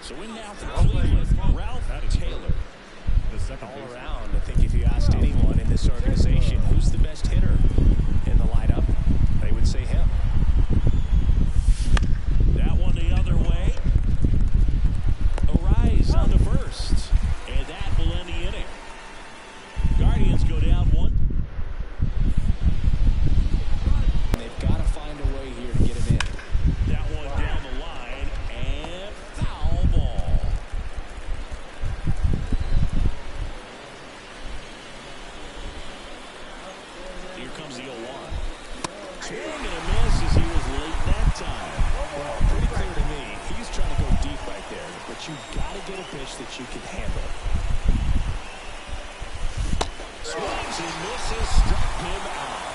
So in now for Cleveland, Ralph Taylor. All around, I think if you asked anyone in this organization who's the best hitter in the lineup, they would say him. That one the other way. Arise on the first. And that will end the inning. Guardians go down one. They've got to find a way here to get him in. That one down the line. And foul ball. Here comes the 0-1. Swing and a miss as he was late that time. Well, pretty clear to me. He's trying to go deep right there. But you've got to get a pitch that you can handle. Swings and misses, struck him out.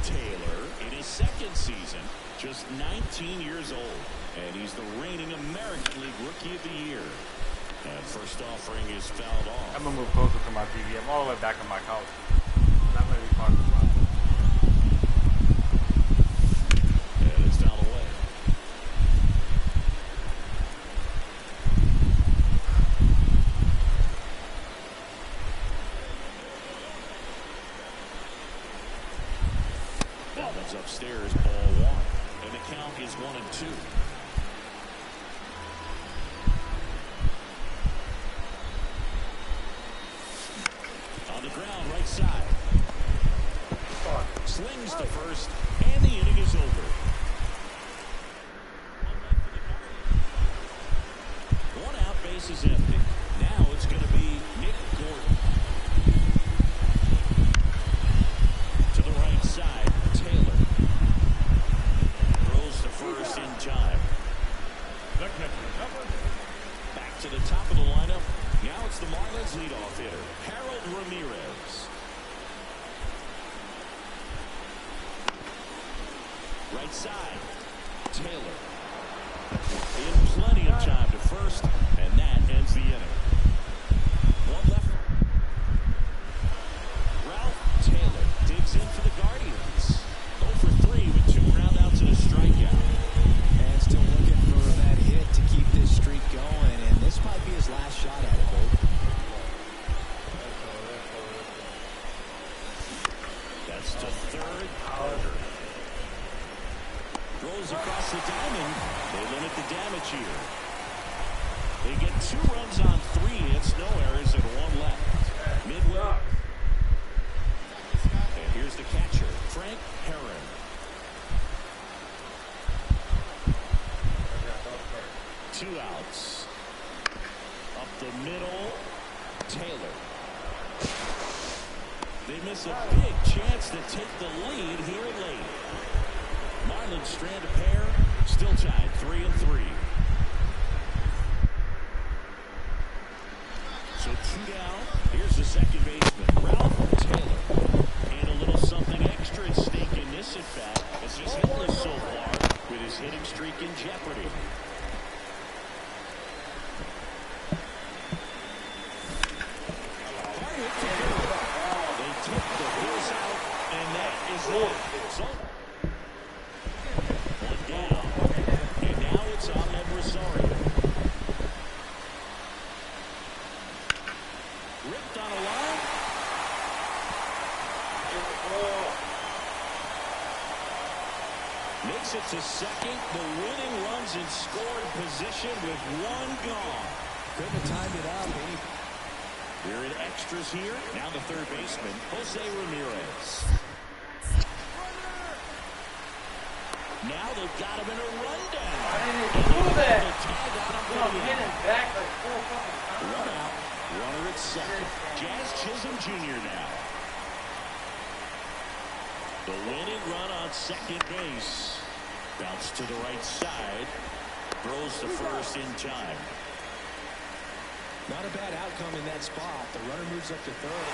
Taylor, in his second season, just 19 years old. And he's the reigning American League Rookie of the Year. And first offering is fouled off. I'm going to move closer to my TV. I'm all the way back on my couch. I'm going to be talking about it. And it's fouled away. That one's upstairs, ball one. And the count is 1-2. On the ground, right side. Slings to first, and the inning is over. One out, base is empty. Now it's going to be Nick Gordon. To the right side, Taylor. Throws to first in time. Back to the top of the lineup. Now it's the Marlins leadoff hitter, Harold Ramirez. Right side, Taylor. In plenty of time to first, and that ends the inning. One left. Ralph Taylor digs in for the Guardians. 0 for 3 with 2 groundouts and a strikeout. And still looking for that hit to keep this streak going, and this might be his last shot at it, Bolt. That's to third. Carter throws across the diamond. They limit the damage here. They get 2 runs on 3 hits, no errors, and 1 left. Midway. And here's the catcher, Frank Herron. Two outs. Up the middle, Taylor. They miss a big chance to take the lead here late. Marlins strand a pair, still tied 3-3. So 2 down. Here's the second baseman, Ralph Taylor. And a little something extra at stake in this at bat, as he's hitless so far with his hitting streak in jeopardy. They took the Bills out, and that is it. So, 1 down, and now it's Ahmed Rosario. Ripped on a line. Makes it to second. The winning runs in scoring position with 1 gone. Couldn't have timed it out. We're in extras here. Now the third baseman, Jose Ramirez. Now they've got him in a rundown. I didn't do that. Tag on him. No, I'm hitting back like 4 fucking times. 1 out. Runner at second. Jazz Chisholm Jr. now. The winning run on second base. Bounce to the right side. Throws to first in time. Not a bad outcome in that spot. The runner moves up to third.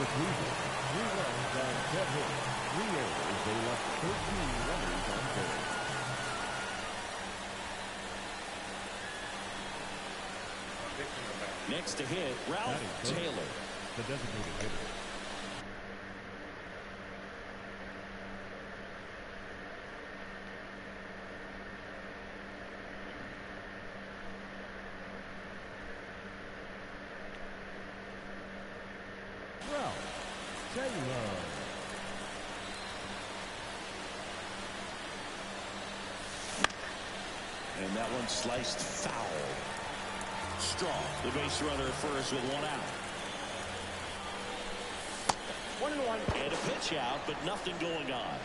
for Cleveland. 3 runs on 10 hits, 3 errors. They left 13 runners on base. Next to hit, Ralph Taylor. The designated hitter. Ralph Taylor. And that one sliced foul. Strong, the base runner at first with 1 out. 1-1. And a pitch out, but nothing going on.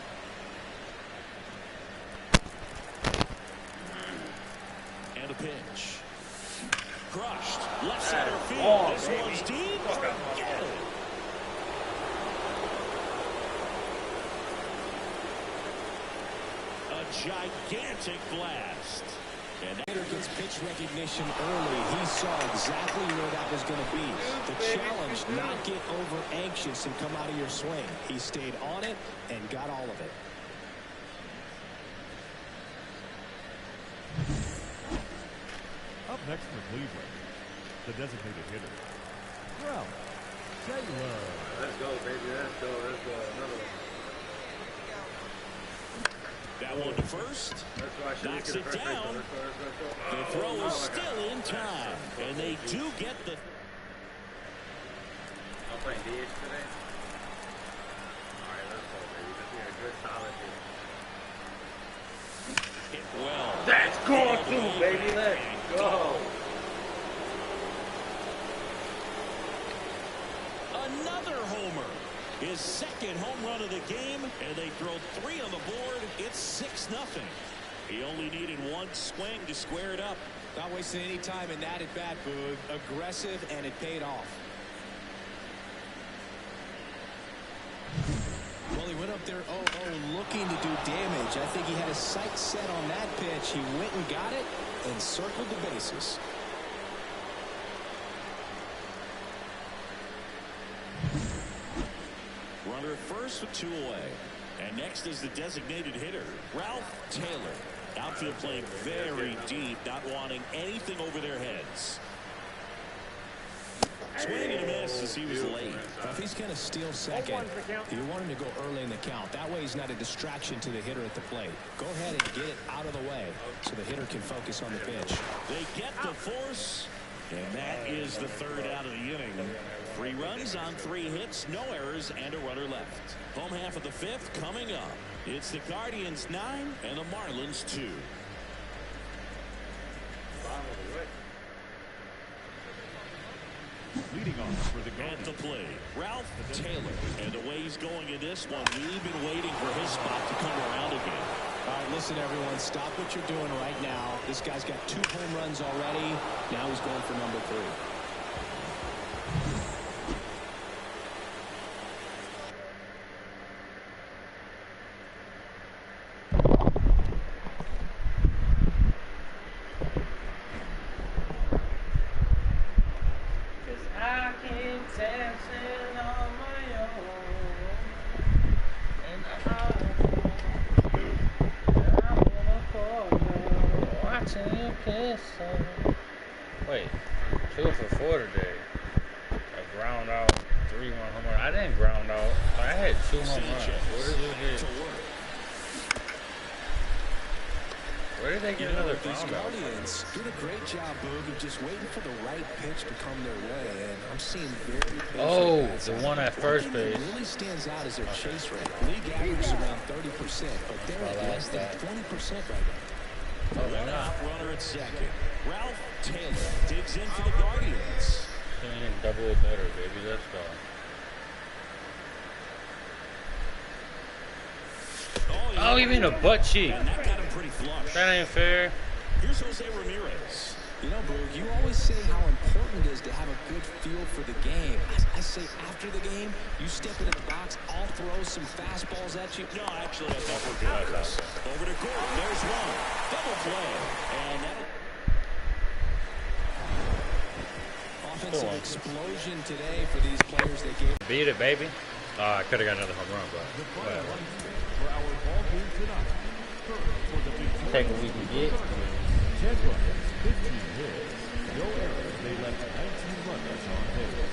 And a pitch. Crushed. Left center field. Oh, this baby. one's deep. Forget it. A gigantic blast. And hitter gets pitch recognition early. He saw exactly where that was going to be. The challenge, not get over anxious and come out of your swing. He stayed on it and got all of it. Up next for Cleveland, the designated hitter. Ralph Taylor. Let's go, baby. Let's go. Let's go. Another one. That one to first. Knocks it down. The throw is still in time. And they do get the... I'm playing DH today. All right, let's go, baby. Let's get a good solid hit. Hit well. That's going through, baby. Let's go. Another homer. His second home run of the game, and they throw 3 on the board. It's 6-0. He only needed 1 swing to square it up. Not wasting any time in that at bat, Boog. Aggressive, and it paid off. Well, he went up there 0-0 looking to do damage. I think he had his sights set on that pitch. He went and got it and circled the bases. Runner at first with 2 away. And next is the designated hitter, Ralph Taylor. Outfield playing very deep, not wanting anything over their heads. Swing and a miss as he was late. If he's going to steal second, you want him to go early in the count. That way he's not a distraction to the hitter at the plate. Go ahead and get it out of the way so the hitter can focus on the pitch. They get the force, and that is the 3rd out of the inning. 3 runs on 3 hits, no errors, and a runner left. Home half of the 5th coming up. It's the Guardians 9 and the Marlins 2. Leading off for the At Guardians. the plate, Ralph Taylor. And the way he's going in this one, we've been waiting for his spot to come around again. All right, listen, everyone, stop what you're doing right now. This guy's got 2 home runs already. Now he's going for number 3. I keep dancing on my own. And I wanna call you, watching you kiss her. Wait, 2 for 4 today. I ground out, 3-1 home run. I didn't ground out. I had 2 home runs. What did we get? Where did they get another These ground out? Guardians did a great job, Boogie, just waiting for the right pitch to come their way. And I'm seeing very patient bats. The one at first base. What really stands out is their chase rate. League average is around 30%, but they're at less than 20% right now. Oh, they're not. Runner at second. Ralph Taylor digs in for the Guardians. Double it better, baby. Let's go. Oh, you mean a butt cheek? And that got him pretty flush. That ain't fair. Here's Jose Ramirez. You know, Boog, you always say how important it is to have a good feel for the game. I say after the game, you step into the box, I'll throw some fastballs at you. No, actually, I thought we're good. Over to Gordon. There's one. Double play. And that offensive explosion today for these players. They gave. Beat it, baby. I could have got another home run, but whatever. For our ball game tonight, for the big Take what we can get. 10 runs, 15 hits, no errors. They left 19 runners on base.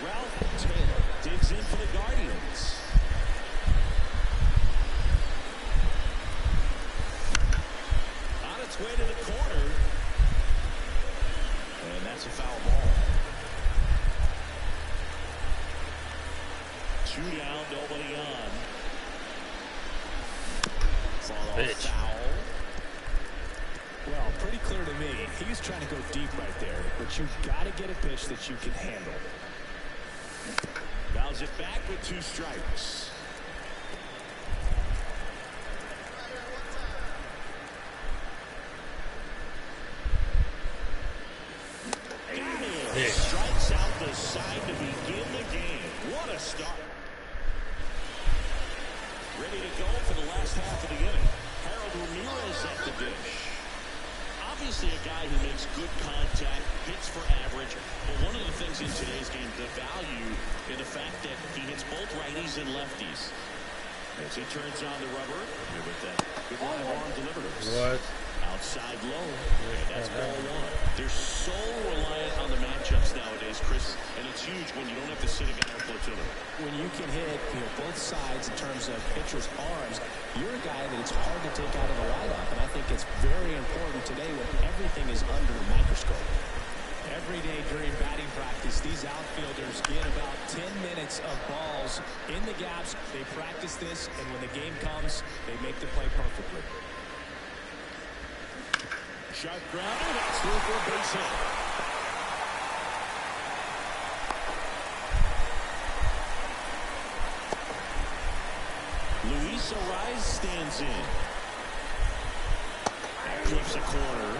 Ralph Taylor digs in for the Guardians. On its way to the corner. And that's a foul ball. 2 down, nobody on. Bitch. Foul. Well, pretty clear to me. He's trying to go deep right there, but you've got to get a pitch that you can handle. Fouls it back with 2 strikes. Yeah. Strikes out the side to begin the game. What a start. Ready to go for the last half of the inning. Harold Ramirez at the dish. Obviously a guy who makes good contact, hits for average, but one of the things in today's game, the value in the fact that he hits both righties and lefties. As he turns on the rubber, here with that good live arm delivers. What? Outside low, and that's ball 1. They're so reliant on the matchups nowadays, Chris, and it's huge when you don't have to sit a guy or platoon. When you can hit both sides in terms of pitchers' arms, you're a guy that it's hard to take out of the lineup, and I think it's very important today when everything is under the microscope. Every day during batting practice, these outfielders get about 10 minutes of balls in the gaps. They practice this, and when the game comes, they make the play perfectly. Sharp grounder, that's through for a base hit. Luis Ariz stands in. That clips a corner.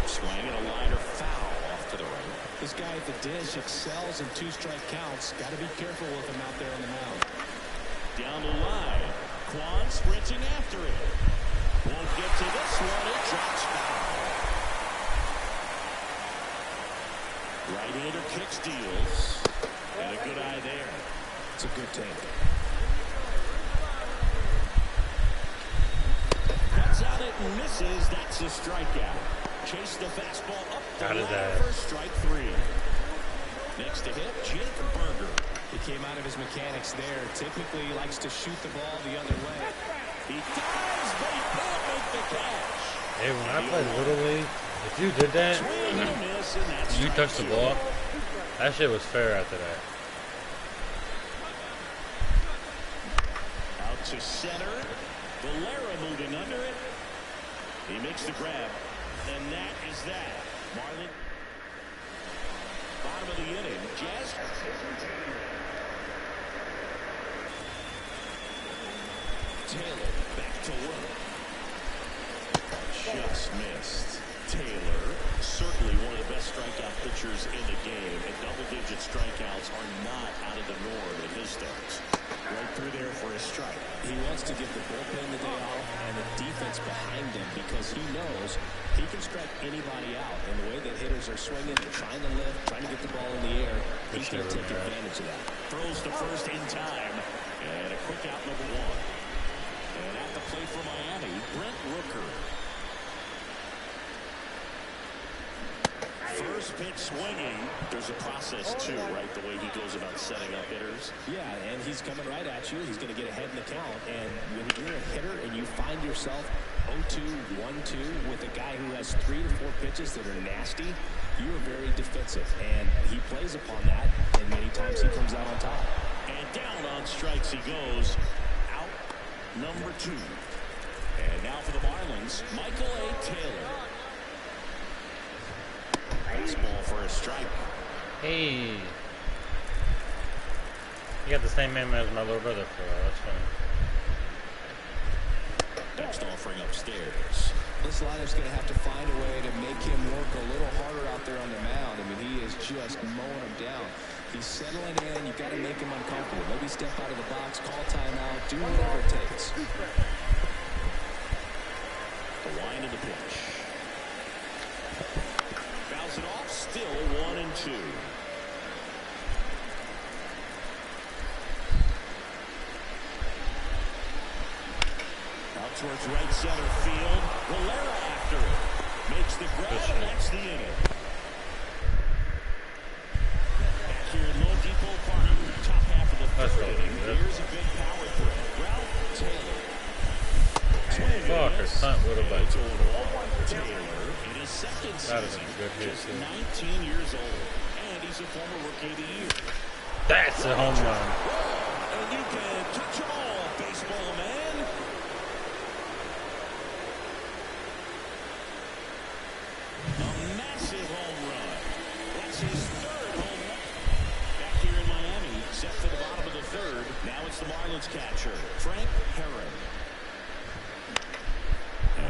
Swing and a liner foul off to the right. This guy at the dish excels in 2-strike counts. Got to be careful with him out there on the mound. Down the line. Quan sprinting after it. Won't get to this one. It drops foul. Right-hander kicks, deals. And a good eye there. It's a good take. Cuts out it and misses. That's a strikeout. Chase the fastball up the line for strike 3. Next to hit, Jake Berger. He came out of his mechanics there. Typically likes to shoot the ball the other way. He dives, but he can't make the catch. Hey, when I played Little League, if you did that, you touched the ball, that shit was fair after that. Out to center. Valera moving under it. He makes the grab. And that is that. Marlin. Bottom of the inning. Jazz. Taylor back to work. Just missed. Taylor, certainly one of the best strikeout pitchers in the game, and double-digit strikeouts are not out of the norm in his starts. Right through there for a strike. He wants to give the bullpen the day off and the defense behind him because he knows he can strike anybody out. And the way that hitters are swinging, they're trying to lift, trying to get the ball in the air. He's going to take advantage of that. Throws to first in time. And a quick out, number 1. And at the plate for Miami, Brent Rooker. First pitch swinging. There's a process too, right? The way he goes about setting up hitters. Yeah, and he's coming right at you. He's going to get ahead in the count. And when you're a hitter and you find yourself 0-2, 1-2 with a guy who has 3 to 4 pitches that are nasty, you are very defensive. And he plays upon that, and many times he comes out on top. And down on strikes he goes. Out number 2. And now for the Marlins, Michael A. Taylor. Baseball for a strike. Hey. You got the same name as my little brother for that's funny. first offering upstairs. This lineup's going to have to find a way to make him work a little harder out there on the mound. I mean, he is just mowing him down. He's settling in. You've got to make him uncomfortable. Maybe step out of the box, call timeout, do whatever it takes. The line of the pitch. Fouls it off. Still 1-2. Towards right center field. Valera after it. Makes the grab, and that's the inning. Back here in Low Depot Park, top half of the third inning. Here's a big power threat. Ralph Taylor. Fuck, or something with a bite. Taylor in his second That is season. a good hit, Just too. 19 years old. And he's a former Rookie of the Year. That's a home run. And you can touch them all, baseball man. Home run. That's his third home run. Back here in Miami, set for the bottom of the third. Now it's the Marlins catcher, Frank Herron.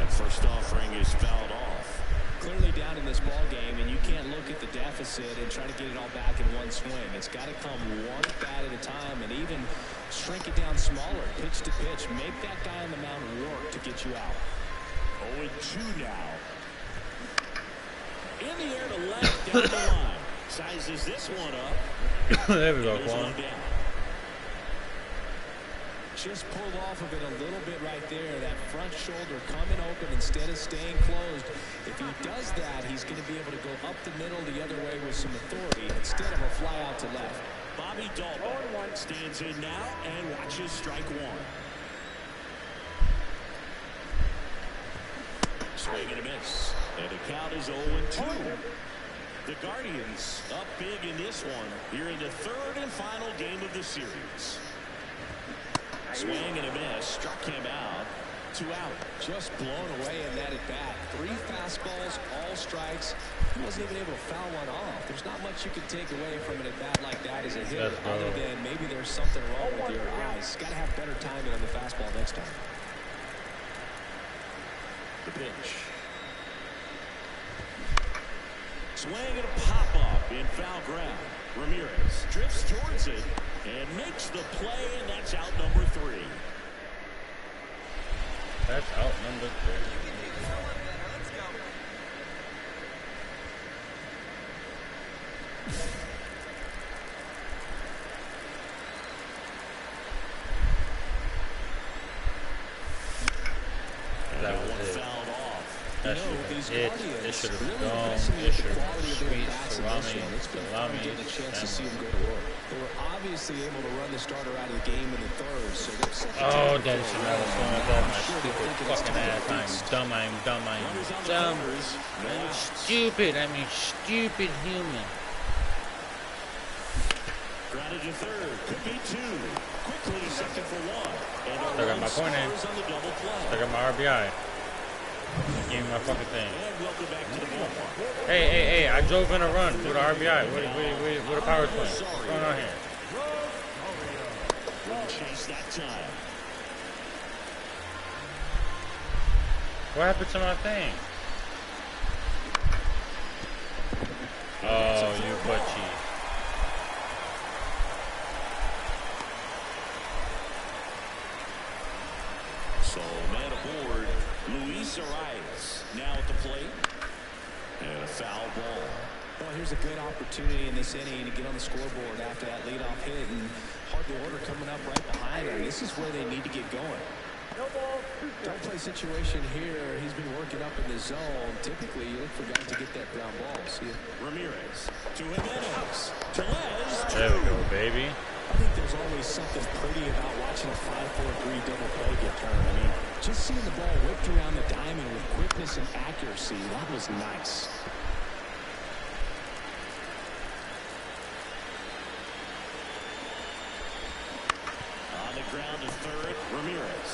And first offering is fouled off. Clearly down in this ball game, and you can't look at the deficit and try to get it all back in one swing. It's got to come one bat at a time, and even shrink it down smaller, pitch to pitch. Make that guy on the mound work to get you out. 0-2 now. In the air to left down the line. Sizes this one up. There we go, Quan. Just pulled off of it a little bit right there. That front shoulder coming open instead of staying closed. If he does that, he's going to be able to go up the middle the other way with some authority instead of a fly out to left. Bobby Dalton stands in now and watches strike one. Swing and a miss. And the count is 0-2. The Guardians up big in this one here in the third and final game of the series. Swing and a miss. Struck him out. 2 out. Just blown away in that at bat. 3 fastballs, all strikes. He wasn't even able to foul one off. There's not much you can take away from an at bat like that as a hitter, other than maybe there's something wrong with your eyes. Got to have better timing on the fastball next time. The pitch. Swing and a pop-up in foul ground. Ramirez drifts towards it and makes the play, and that's out number 3. That's out number 3. That was it. That should have hit. It should have gone. It should have sweet salami. They were obviously able to run the starter out of the game in the third. So oh, that is what I was going with that. My stupid fucking ass. I'm dumb. I'm stupid. I mean, stupid human. Grounded to third. Could be 2. Quickly second for 1. And Still got my point in. Still got my RBI. Give me my fucking thing. Hey, I drove in a run with an RBI. With a power swing. What's going on here? Chase that time. What happened to my thing? Oh, you butt cheese. So, man aboard, Luis Arias now at the plate. And a foul ball. Well, here's a good opportunity in this inning to get on the scoreboard after that leadoff hit, and hardly order coming up right behind him. This is where they need to get going. Don't play situation here. He's been working up in the zone. Typically, you look for guys to get that ground ball. See it. Ramirez to Jimenez. There we go, baby. I think there's always something pretty about watching a 5-4-3 double play get turned. I mean, just seeing the ball whipped around the diamond with quickness and accuracy, that was nice. On the ground to third, Ramirez.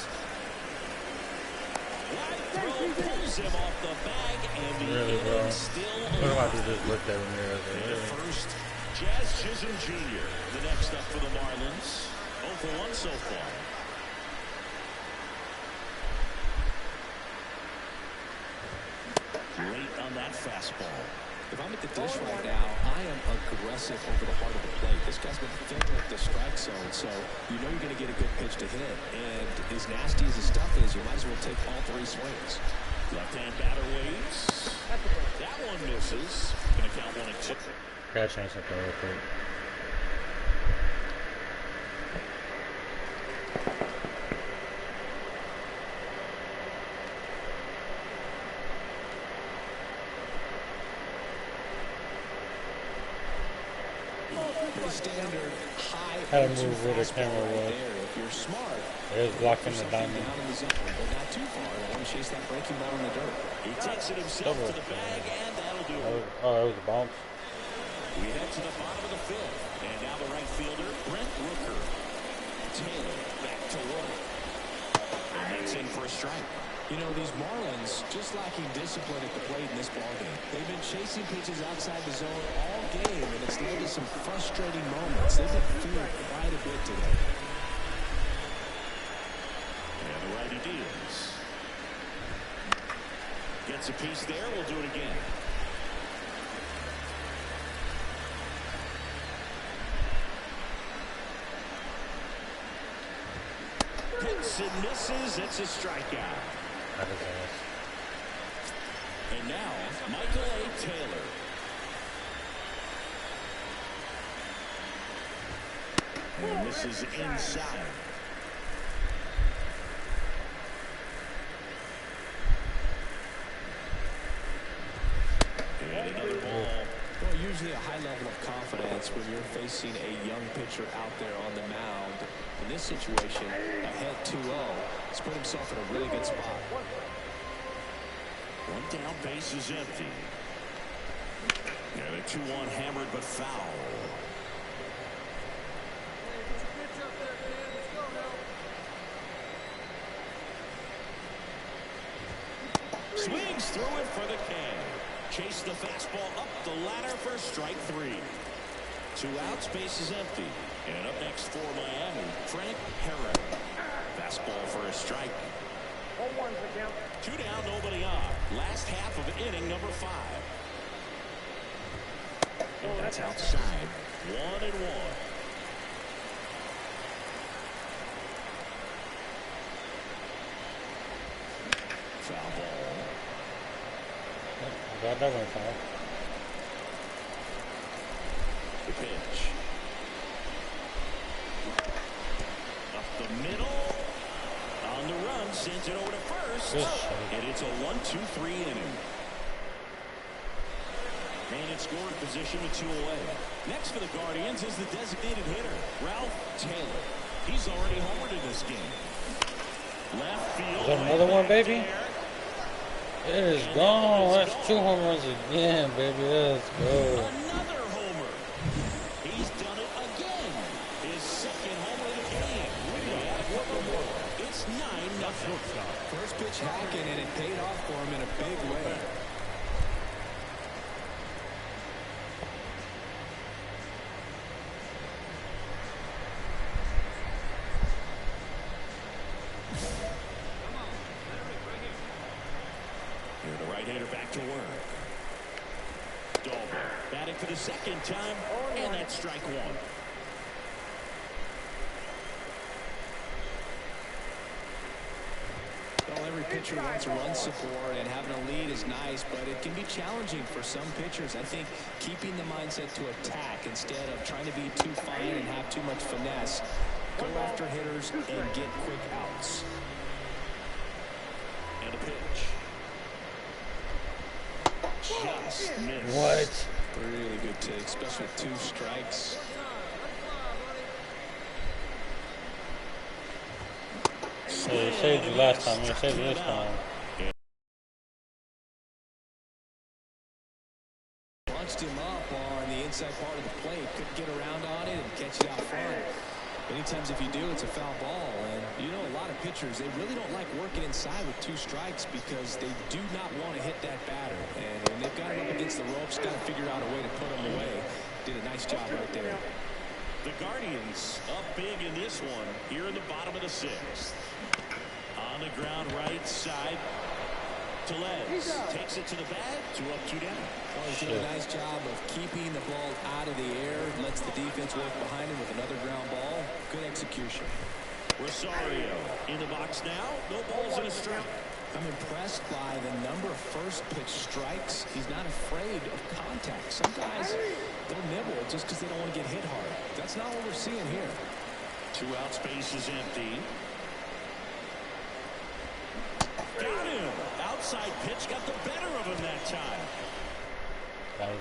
Wide throw pulls him off the bag, and the inning still alive. What about to just look at Ramirez? Really? First, Jazz Chisholm Jr., the next up for the Marlins. 0 for 1 so far. fastball. If I'm at the dish right now, I am aggressive over the heart of the plate. This guy's been filling up the strike zone, so you know you're going to get a good pitch to hit. And as nasty as his stuff is, you might as well take all three swings. Left-hand batter waits. That one misses. Going to count 1-2. Gotta change something real quick. Standard high. How to move where the camera was. If you're smart, it was blocking the diamond. Down in the zone, but not too far. I want to chase that breaking ball in the dirt. He takes it himself to the bag, and that'll do it. Oh, that was a bounce. We head to the bottom of the fifth, and now the right fielder, Brent Rooker. Taylor back to work, and that's in for a strike. You know, these Marlins just lacking discipline at the plate in this ballgame. They've been chasing pitches outside the zone all game, and it's led to some frustrating moments. They've been feeling quite a bit today. And the righty deals. Gets a piece there. We'll do it again. Hits and misses. It's a strikeout. And now, Michael A. Taylor. And this is inside. And another ball. Well, usually a high level of confidence when you're facing a young pitcher out there on the mound. In this situation, ahead 2-0, he's put himself in a really good spot. One down, base is empty. And a 2-1 hammered but foul. Swings through it for the K. Chase the fastball up the ladder for strike 3. 2 outs, base is empty. And up next for Miami, Frank Herrera. Fastball for a strike. 2 down, nobody on. Last half of inning number 5. And that's outside. 1-1. Foul ball. Got that one foul. The pitch. Up the middle. On the run, sends it over to first. And it's a 1-2-3 inning. Man in scoring position with 2 away. Next for the Guardians is the designated hitter, Ralph Taylor. He's already homered in this game. Left field. Is that another one, baby? It is gone. That's 2 home runs again, baby. Let's go. Another homer. He's done it again. His second homer of the game. It's 9-0. First pitch hacking, and it paid off for him in a big way. Here the right hander back to work. Dahlberg batting for the second time, and that's strike 1. Well, every pitcher wants run support, and having a lead is nice, but it can be challenging for some pitchers. I think keeping the mindset to attack instead of trying to be too fine and have too much finesse. Go after hitters and get quick outs. And a pitch. Just missed. What? Really good take, especially with 2 strikes. Hey, it saved you last time. It saved you this time. Bunched him up on the inside part of the plate. Couldn't get around on it and catch it out front. Many times if you do, it's a foul ball. And you know, a lot of pitchers, they really don't like working inside with 2 strikes because they do not want to hit that batter. And when they've got him up against the ropes, got to figure out a way to put him away. Did a nice job right there. The Guardians up big in this one here in the bottom of the 6th. On the ground right side. Tellez takes it to the bag. 2 up, 2 down. Well, he's doing a nice job of keeping the ball out of the air. Lets the defense work behind him with another ground ball. Good execution. Rosario in the box now. No balls in a strike. I'm impressed by the number of first pitch strikes. He's not afraid of contact. Some guys, they'll nibble just because they don't want to get hit hard. That's not what we're seeing here. 2 out, space is empty. Got him. Outside pitch got the better of him that time. That was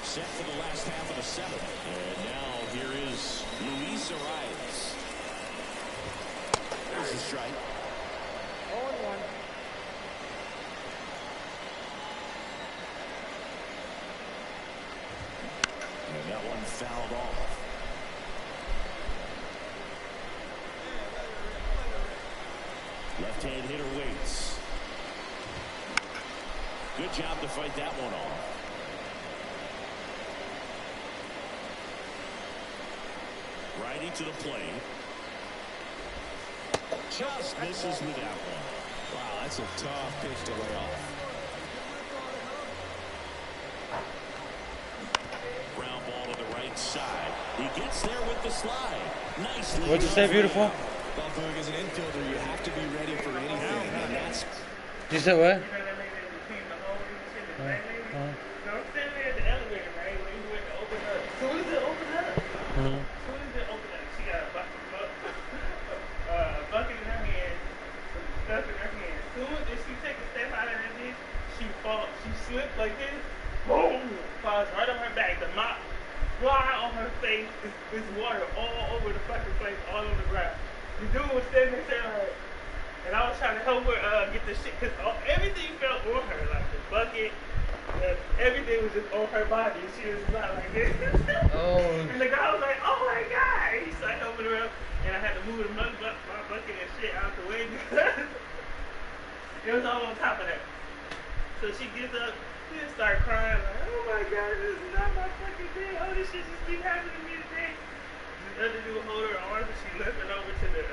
Set for the last half of the 7th. And now here is Luis Arias. There's the strike. 0-1. And that one fouled off. Left-hand hitter waits. Good job to fight that one off. Righty to the plate. Just misses with that one. Wow, that's a tough pitch to lay off. Ground ball to the right side. He gets there with the slide. Nicely. What'd you say, beautiful? Well, Boog, as an infielder, you have to be ready for anything, and that's... You said what? Slipped like this, boom, falls right on her back. The mop fly on her face. It's water all over the fucking place, all over the ground. The dude was standing there like, and I was trying to help her get the shit, because everything fell on her, like the bucket, everything was just on her body. She was not like this. Oh. And the guy was like, oh my God. He started helping her up, and I had to move my bucket and shit out the way because it was all on top of that. So she gets up, she just started crying, like, oh my God, this is not my fucking day. Oh, this shit just keep happening to me today. The other dude hold her arms, and she limping over to the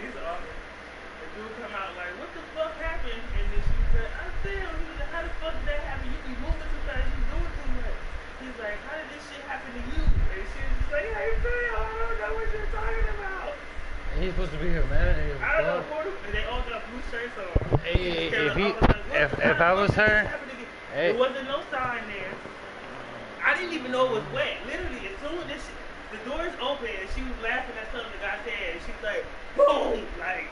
Lisa office. The dude come out like, what the fuck happened? And then she said, I fell. He was like, how the fuck did that happen? You be moving too fast, you doing too much. He's like, how did this shit happen to you? And she was just like, I fell. I don't know what you're talking about. He's supposed to be here, man. I don't know, they all got blue shirts on. Hey, if I was her, hey. There wasn't no sign there. I didn't even know it was wet. Literally, as soon as the doors open, and she was laughing at something the guy said, and she's like, boom, like,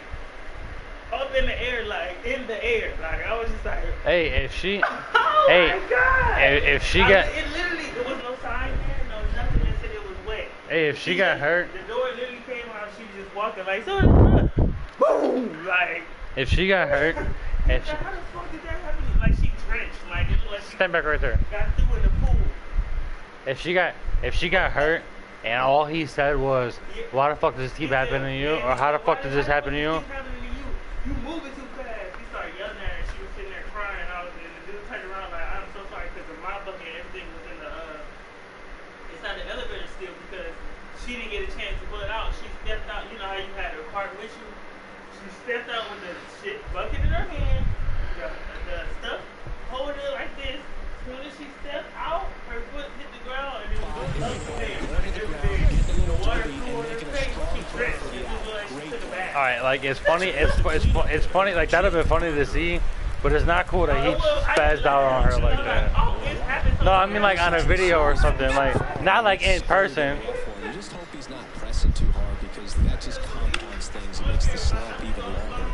up in the air, like, in the air. Like, I was just like, hey, if she, oh hey, my God. if she got, it literally, there was no sign there, no nothing that said it was wet. hey, if she got hurt, The door literally came out, she was just walking like, so it's boom, like. if she got hurt, if she, How the fuck did that happen? Like she drenched, like it looked like she stand back right there. got through in the pool. If she got hurt, and all he said was, why the fuck does this keep happening to you? Or how the fuck does this happen to you? You moving too fast. He started yelling at her, and she was sitting there crying. And the dude turned around like, I'm so sorry, because my bucket and everything was in the inside the elevator still, because she didn't get a chance to pull it out. She stepped out. You know how you had her cart with you? She stepped out with the shit bucket in her hand, the stuff holding it like this. As soon as she stepped out, her foot hit the ground, and it was up there. The water flew on her face. She drenched. It was like she took a bath. All right, like it's funny, it's funny, like that'd have been funny to see, but it's not cool that he spazzed out on her like that. No, I mean like on a video or something, like not like in person. You just hope he's not pressing too hard, because that just compounds things. It makes the slump even longer.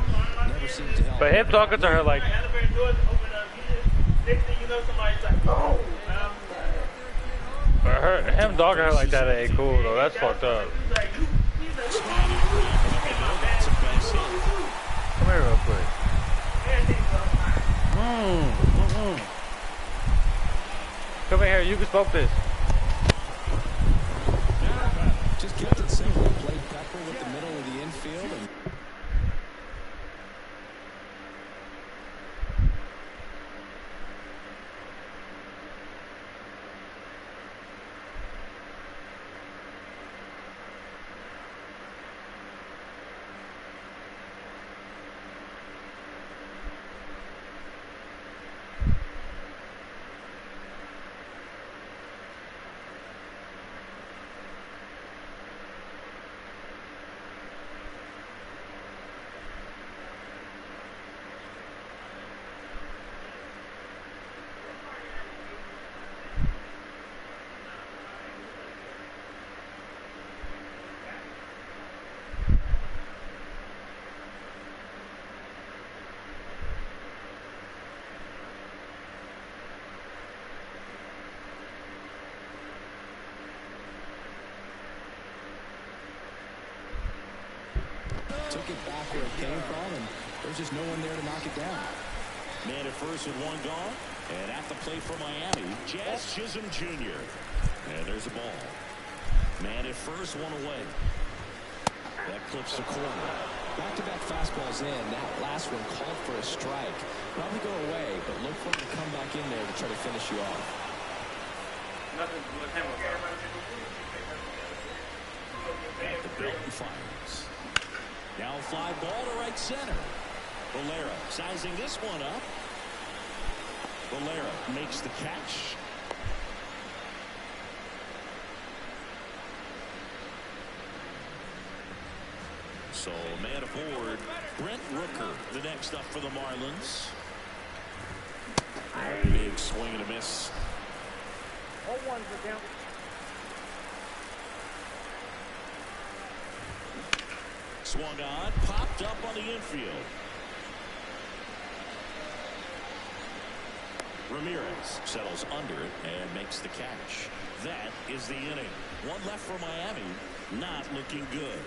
Never seemed to help. But him talking to her like, Elevator doors open up. Next thing you know, somebody's like, boom. but him talking to her like that ain't cool though. That's fucked up. Come here real quick. Come in here. You can smoke this. Just kept it simple. Played Pepper with the middle of the infield. And took it back where it came from, and there's just no one there to knock it down. Man at first with one gone. And at the plate for Miami, Jazz Chisholm Jr. And there's a ball. Man at first, one away. That clips the corner. Back-to-back fastballs in. That last one called for a strike. Probably go away, but look for him to come back in there to try to finish you off. The Belton fires. Now a fly ball to right center. Valera sizing this one up. Valera makes the catch. So man aboard. Brent Rooker, the next up for the Marlins. Big swing and a miss. Swung on, popped up on the infield. Ramirez settles under it and makes the catch. That is the inning. One left for Miami. Not looking good.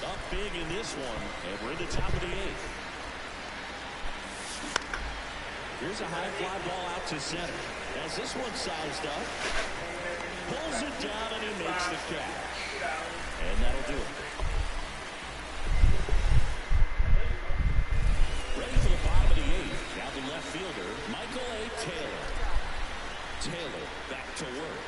Up big in this one, and we're in the top of the eighth. Here's a high fly ball out to center. As this one sized up, pulls it down, and he makes the catch. And that'll do it. Ready for the bottom of the eighth. Now the left fielder, Michael A. Taylor. Taylor back to work.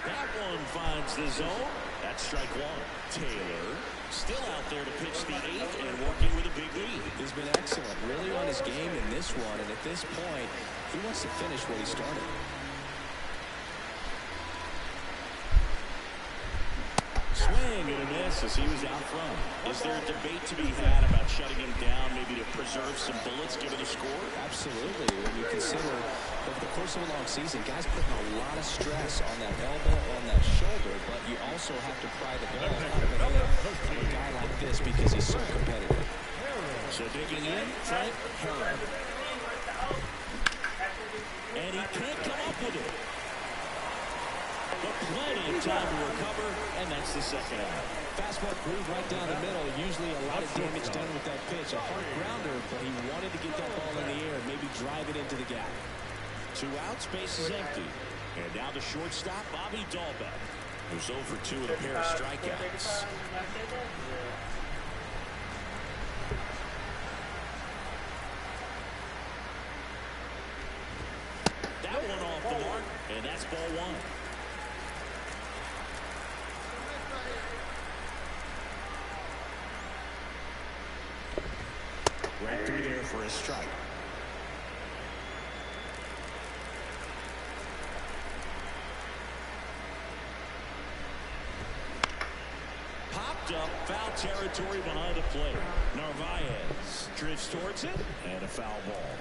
That one finds the zone. That's strike one. Taylor still out there to pitch the eighth and working with a big lead. He's been excellent, really on his game in this one, and at this point, he wants to finish what he started. Swing and a miss as he was out front. Is there a debate to be had about shutting him down, maybe to preserve some bullets given the score? Absolutely. When you consider over the course of a long season, guys putting a lot of stress on that elbow, on that shoulder, but you also have to pry the ball out of the hand of a guy like this because he's so competitive. So digging in, Frank Heron. And he can't come up with it. But plenty of time to recover, and that's the second out. Fastball groove right down the middle. Usually a lot of damage done with that pitch. A hard grounder, but he wanted to get that ball in the air, maybe drive it into the gap. 2 outs, base is empty. And now the shortstop, Bobby Dahlbeck, who's over 2 with a pair of strikeouts. That one off the mark, and that's ball 1. Right through there for a strike. Popped up, foul territory behind the plate. Narvaez drifts towards it, and a foul ball.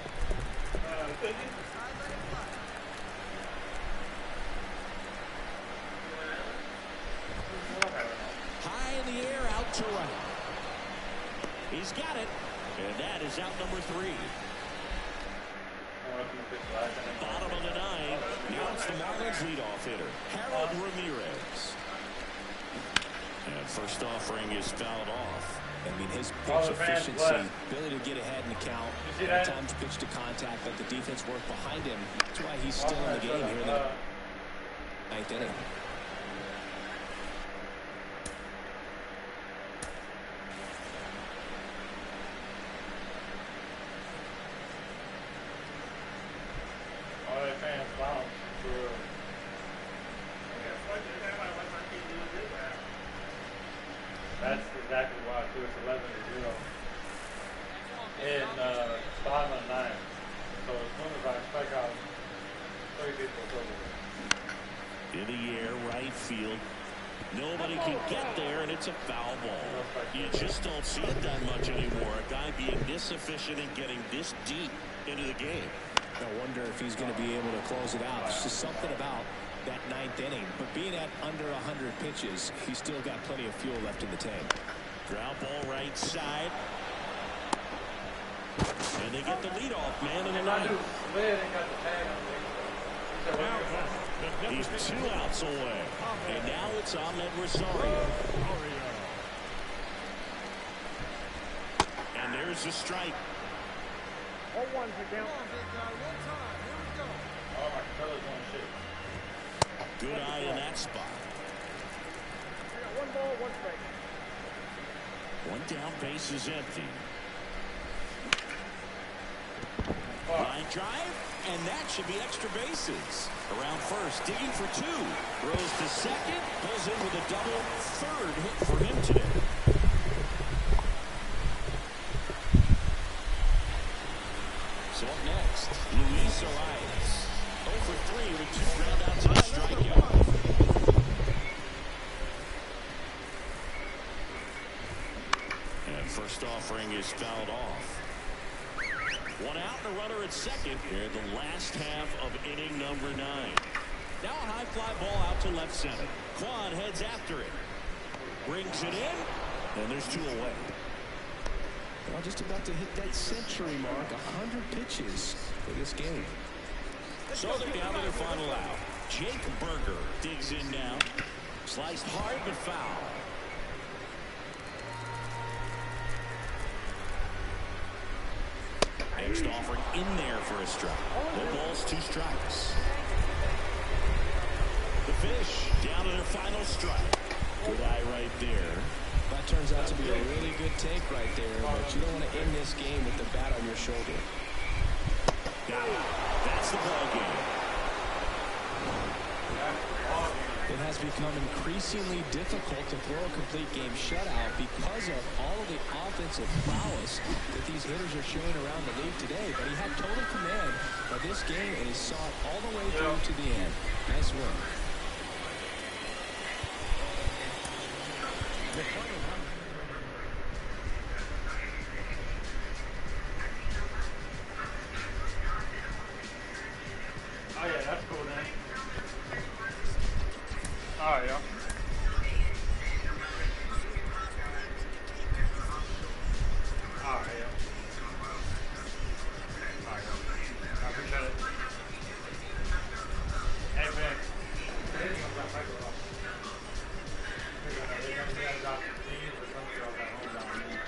High in the air, out to right. He's got it. And that is out number 3. Bottom of the 9th. Now it's the Marlins leadoff hitter, Harold Ramirez. And first offering is fouled off. I mean, his pitch efficiency, ability to get ahead in the count, at times pitch to contact, let the defense work behind him. That's why he's still in the game here in the 9th inning. That's exactly why, too. It's 11-0. And it's 5-9. So as soon as I strike out 3 people, it's over. In the air, right field. Nobody can get there, and it's a foul ball. You just don't see it that much anymore. A guy being this efficient and getting this deep into the game. I wonder if he's going to be able to close it out. There's just something about that 9th inning. But being at under 100 pitches, he's still got plenty of fuel left in the tank. Ground ball right side. And they get the leadoff man in the ninth. He's 2 outs away. And now it's Ahmed Rosario. And there's a strike. All ones are down. Oh, my color's on shit. Good eye in that spot. One ball, one strike. One down, base is empty. Line drive, and that should be extra bases. Around first, digging for 2. Throws to second, pulls in with a double. 3rd hit for him today. So up next, Luis Arias. 0 for 3 with 2 groundouts and a strikeout. And first offering is fouled off. 1 out and a runner at second here in the last half of inning number 9. Now a high fly ball out to left center. Quan heads after it. Brings it in, and there's 2 away. Well, just about to hit that century mark. 100 pitches for this game. So they're down to their final out. Jake Berger digs in now. Sliced hard but foul. Next offering in there for a strike. No balls, 2 strikes. The Fish down to their final strike. Good eye right there. That turns out to be a really good take right there, but you don't want to end this game with the bat on your shoulder. Got it. That's the ball game. It has become increasingly difficult to throw a complete game shutout because of all of the offensive prowess that these hitters are showing around the league today. But he had total command of this game, and he saw it all the way through to the end. Nice win. Oh, yeah, that's cool, man. Oh, yeah. Oh, yeah. Oh, yeah. I appreciate it. Hey, man. Today's gonna be like a lot. They're gonna be out to these or something else at home down there.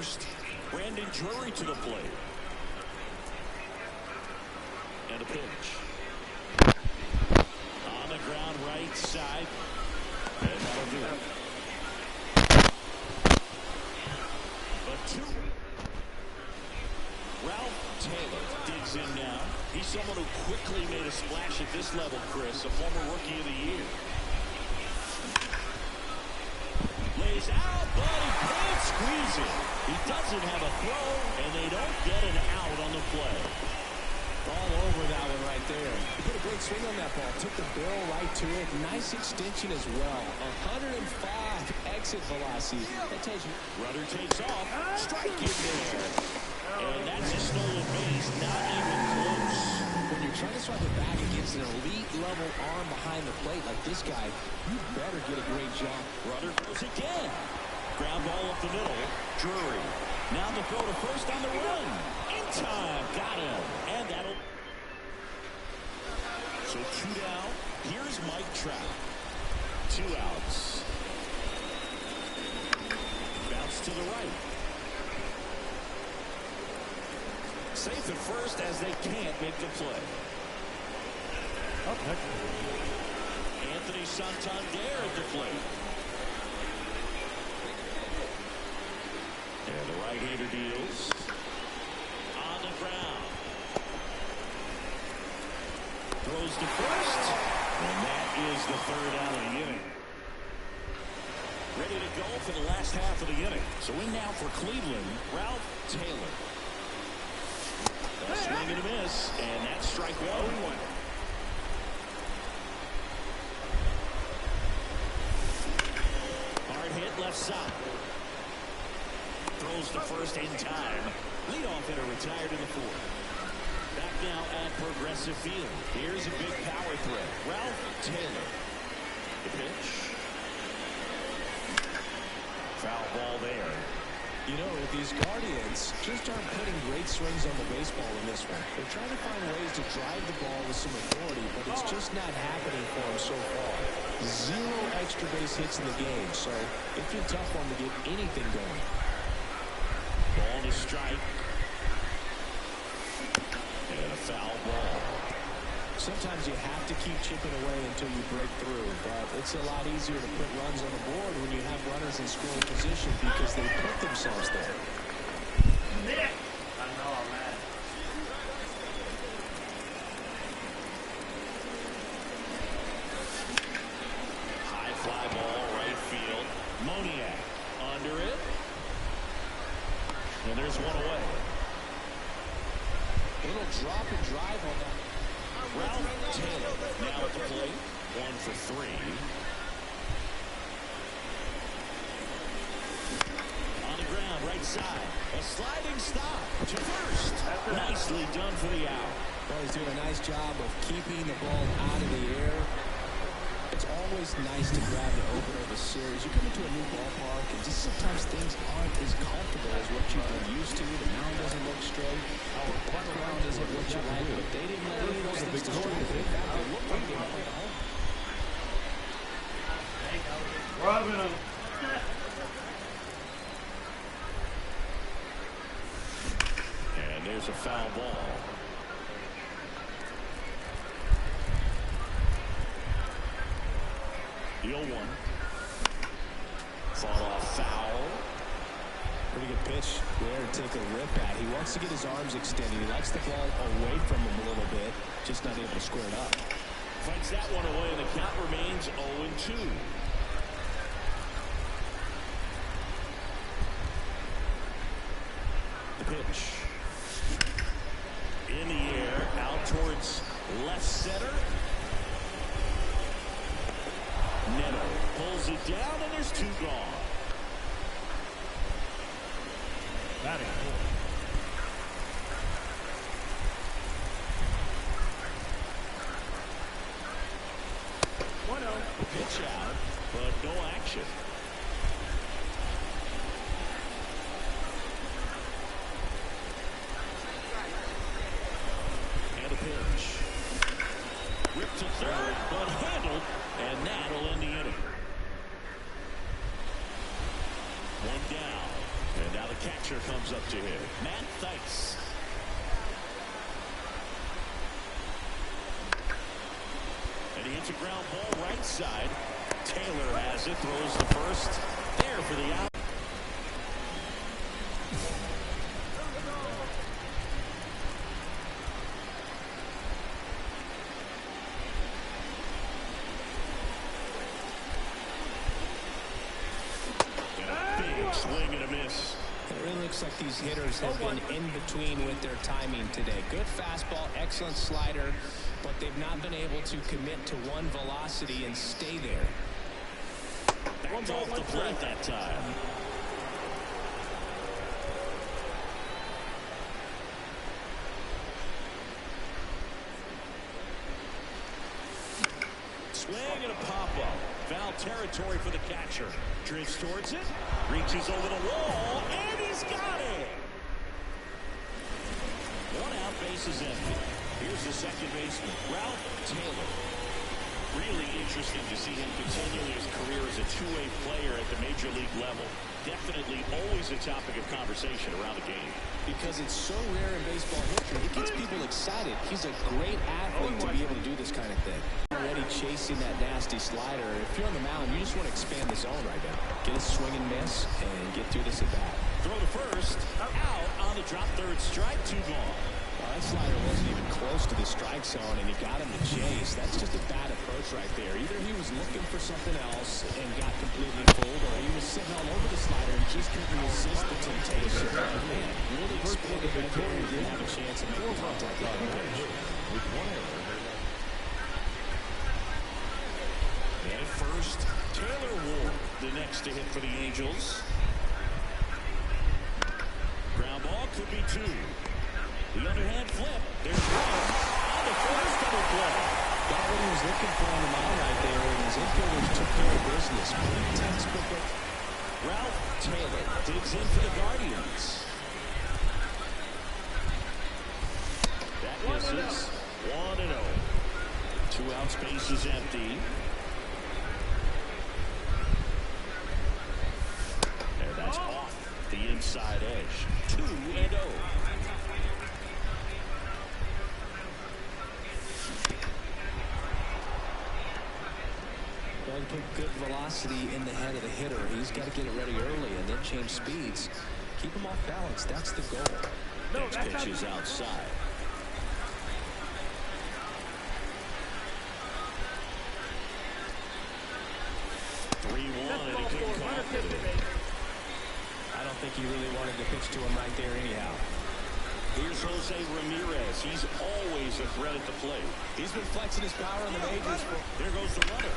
first. Brandon Drury to the plate. And a pitch. On the ground right side. And that'll do it. A 2. Ralph Taylor digs in now. He's someone who quickly made a splash at this level, Chris, a former Rookie of the Year. Lays out, but he can't squeeze it. He doesn't have a throw, and they don't get an out on the play. All over that one right there. He put a great swing on that ball. Took the barrel right to it. Nice extension as well. 105 exit velocity. That tells you. Runner takes off. Strike in there. And that's a stolen base. Not even close. When you're trying to swap it back against an elite level arm behind the plate like this guy, you better get a great job. Runner goes again. Ground ball up the middle. Drury. Now the throw to first on the run. In time. Got him. And that'll. So 2 down. Here's Mike Trout. 2 outs. Bounce to the right. Safe at first as they can't make the play. Okay. Anthony Santander at the plate. And the right-hander deals. On the ground. Throws to first. And that is the 3rd out of the inning. Ready to go for the last half of the inning. So in now for Cleveland, Ralph Taylor. A swing and a miss, and that's strike 1. Hard hit left side. Throws to first in time. Leadoff hitter retired in the 4th. Back now at Progressive Field. Here's a big power threat. Ralph Taylor. The pitch. Foul ball there. You know, these Guardians just aren't putting great swings on the baseball in this one. They're trying to find ways to drive the ball with some authority, but it's just not happening for them so far. 0 extra base hits in the game, so it's a tough one to get anything going. Ball to strike. And a foul ball. Sometimes you have to keep chipping away until you break through, but it's a lot easier to put runs on the board when you have runners in scoring position because they put themselves there. I know, I'm mad. High fly ball, right field. Moniak under it. And there's one away. Little drop and drive on that. Ralph Taylor now at the plate. 1 for 3. On the ground, right side. A sliding stop to first. Nicely done for the out. Well, he's doing a nice job of keeping the ball out of the air. It's always nice to grab the opener of a series. You come into a new ballpark, and just sometimes things aren't as comfortable as what you've been used to. The mound doesn't look straight. Our putt around isn't what you like, but they didn't let any of those things destroy it. In fact, they looked like they were playing at home. Rubbing them. And there's a foul ball. The 0-1. Fought off foul. Pretty good pitch there to take a rip at. He wants to get his arms extended. He likes the ball away from him a little bit, just not able to square it up. Fights that one away, and the count remains 0-2. The pitch. In the air, out towards left center. Neto pulls it down, and there's 2 gone. That is cool. Pitch out, but no action. And a pitch. Ripped to third, but handled, and that'll end the inning. 1 down, and now the catcher comes up to hit. Matt Theis. And he hits a ground ball right side. Taylor has it, throws the first. There for the out. And a big swing and a miss. It really looks like these hitters have been in between with their timing today. Good fastball, excellent slider, but they've not been able to commit to one velocity and stay there. Backed off the plate that time. Swing and a pop-up. Foul territory for the catcher. Drifts towards it. Reaches over the wall. And he's got it. One out, base is empty. Here's the second baseman, Ralph Taylor. Really interesting to see him continue his career as a two-way player at the major league level. Definitely always a topic of conversation around the game. Because it's so rare in baseball history, it gets people excited. He's a great athlete to be able to do this kind of thing. Already chasing that nasty slider. If you're on the mound, you just want to expand the zone right now. Get a swing and miss and get through this at bat. Throw to first. Out on the drop, third strike, 2 gone. Well, that slider wasn't even close to the strike zone, and he got him to chase. That's just a bad approach right there. Either he was looking for something else and got completely fooled, or he was sitting all over the slider and just couldn't resist the temptation. Man, really expanded right there and didn't have a chance to make contact on the pitch. With one error. And first, Taylor Ward, the next to hit for the Angels. Ground ball could be 2. The underhand flip. There's one. On the first double play. Got what he was looking for on the mound right there, and his infielders took care of business. Pretty textbook. Ralph Taylor digs in for the Guardians. That misses. 1-0. 2 outs, base is empty. And that's off the inside edge. 2-0. Well, he put good velocity in the head of the hitter. He's got to get it ready early and then change speeds. Keep him off balance. That's the goal. Next pitch is outside. And he couldn't come up with it. I don't think he really wanted to pitch to him right there anyhow. Here's Jose Ramirez. He's always a threat at the plate. He's been flexing his power in the majors. There goes the runner.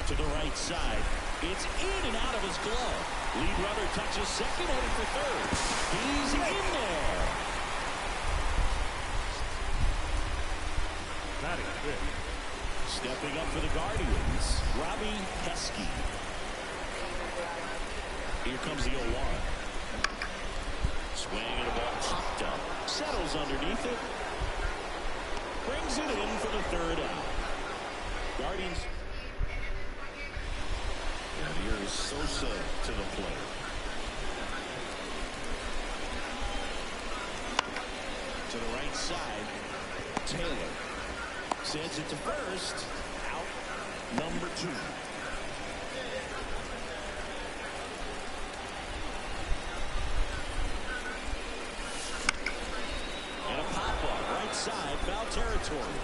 To the right side. It's in and out of his glove. Lead runner touches second, headed for third. He's in there. That is good. Stepping up for the Guardians, Robbie Heskey. Here comes the 0-1. Swing and a ball popped up. Settles underneath it. Brings it in for the third out. Guardians. And here is Sosa to the plate. To the right side, Taylor sends it to first. Out number 2. And a pop-up right side, foul territory.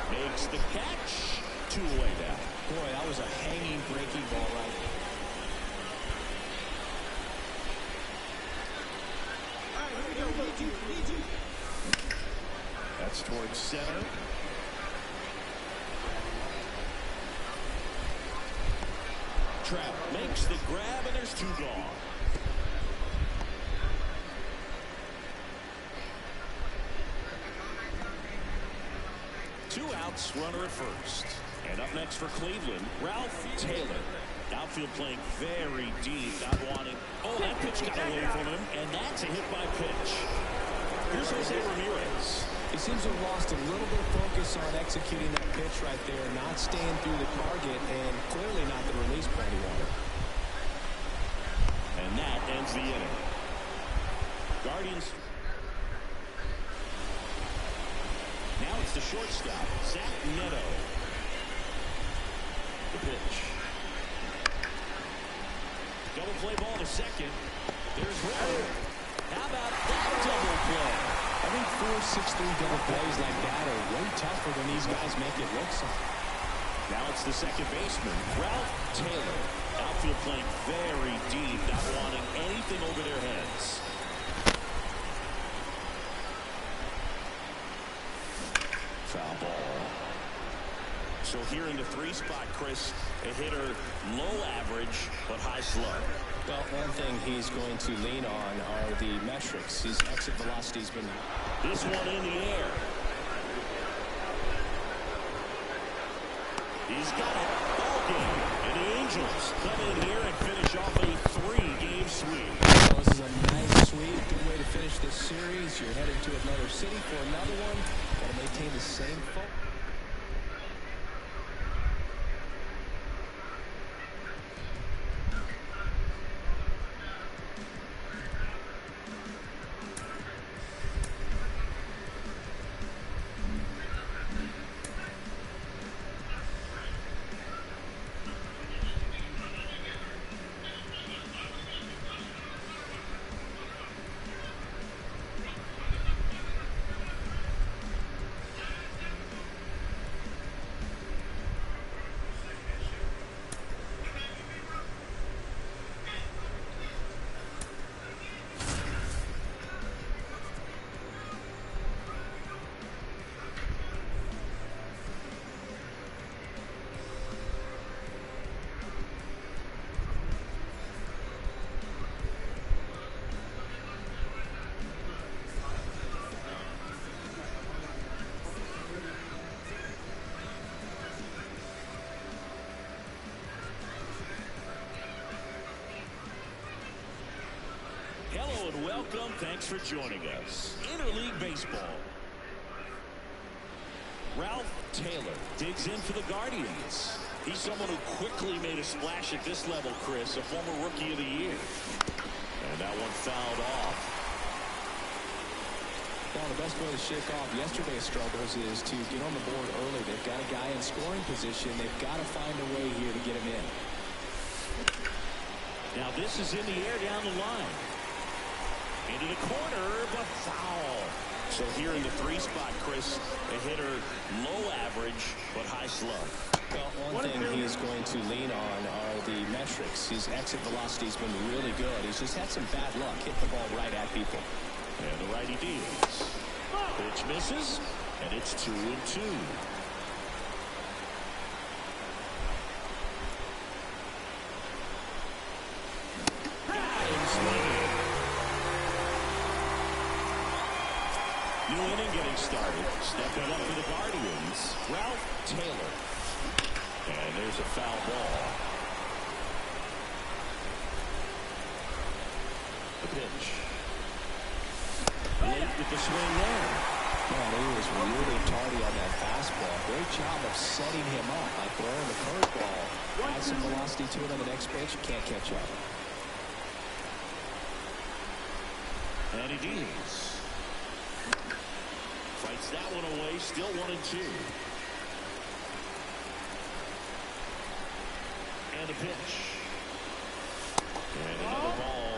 Makes the catch. 2 away now. Boy, that was a hanging, breaking ball right there. That's towards center. Trout makes the grab, and there's 2 gone. Two outs, runner at first. And up next for Cleveland, Ralph Taylor. Outfield playing very deep, not wanting. Oh, that pitch got away from him, and that's a hit by pitch. Here's Jose Ramirez. He seems to have lost a little bit of focus on executing that pitch right there, not staying through the target, and clearly not the release point he wanted. And ends the inning. Guardians. Now it's the shortstop, Zach Neto. The pitch. Double play ball to second. There's one. How about that double play? I think 4-6-3 double plays like that are way tougher than these guys make it look so. Now it's the second baseman, Ralph Taylor. Outfield playing very deep, not wanting anything over their heads. Foul ball. So here in the 3 spot, Chris, a hitter low average but high slug. Well, one thing he's going to lean on are the metrics. His exit velocity's been. This one in the air. He's got it. Ball game. And the Angels come in here and finish off a 3-game sweep. Well, this is a nice sweep. Good way to finish this series. You're headed to another city for another one. Got to maintain the same focus. Hello and welcome. Thanks for joining us. Interleague Baseball. Ralph Taylor digs in for the Guardians. He's someone who quickly made a splash at this level, Chris, a former Rookie of the Year. And that one fouled off. Well, the best way to shake off yesterday's struggles is to get on the board early. They've got a guy in scoring position. They've got to find a way here to get him in. Now this is in the air down the line. Into the corner, but foul. So here in the 3 spot, Chris, a hitter low average but high slug. Well, one thing he's going to lean on are the metrics. His exit velocity's been really good. He's just had some bad luck hitting the ball right at people. And the righty deals. Pitch misses, and it's 2-2. New inning getting started. Stepping up for the Guardians, Ralph Taylor. And there's a foul ball. The pitch. Late with the swing there. Man, he was really tardy on that fastball. Great job of setting him up by throwing the curveball. Add some velocity to it on the next pitch. Can't catch up. And he deals. Fights that one away. Still 1-2. And a pitch. And another ball.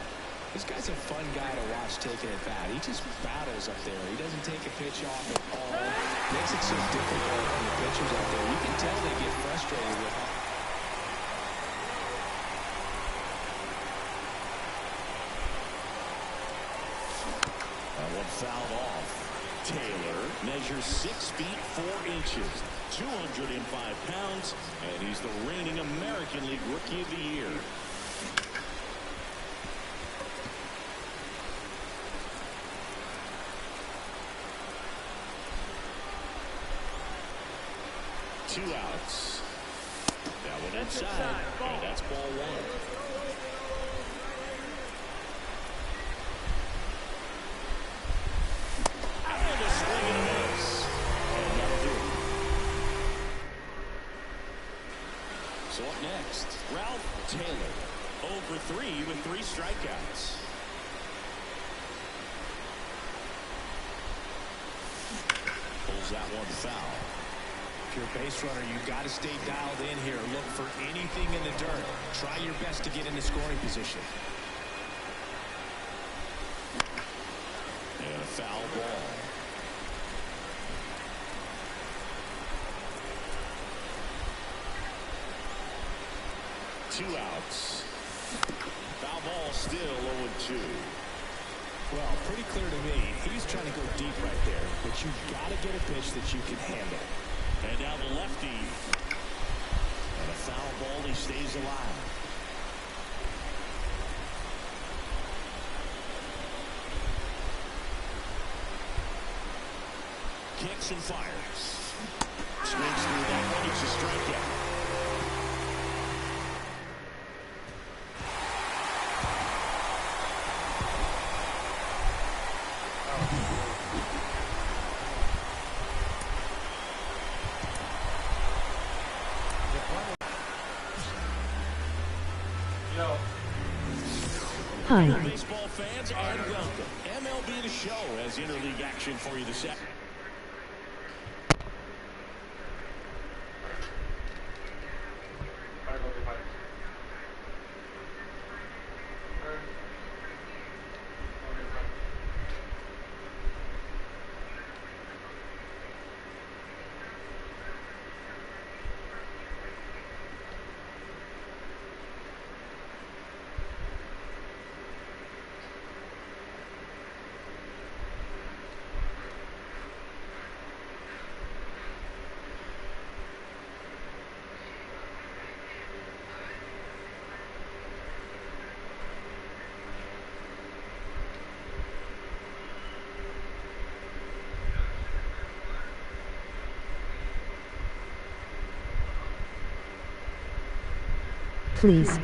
This guy's a fun guy to watch taking at bat. He just battles up there. He doesn't take a pitch off at all. Makes it so difficult on the pitchers out there. You can tell they get frustrated with him. That one fouled off. Taylor measures 6 feet 4 inches, 205 pounds, and he's the reigning American League Rookie of the Year. Two outs. That one inside, and that's ball 1. And a swing and a miss. And that'll do it. So up next, Ralph Taylor. 0 for 3 with 3 strikeouts. calls that one foul. If you're a base runner, you've got to stay dialed in here. Look for anything in the dirt. Try your best to get into scoring position. And a foul ball. Two outs. Foul ball still 0-2. Well, pretty clear to me. He's trying to go deep right there, but you've got to get a pitch that you can handle. And now the lefty. And a foul ball. He stays alive. Kicks and fires. Swings through that one. It's a strikeout. Hi. Baseball fans, and welcome. MLB The Show has interleague action for you this afternoon. Please.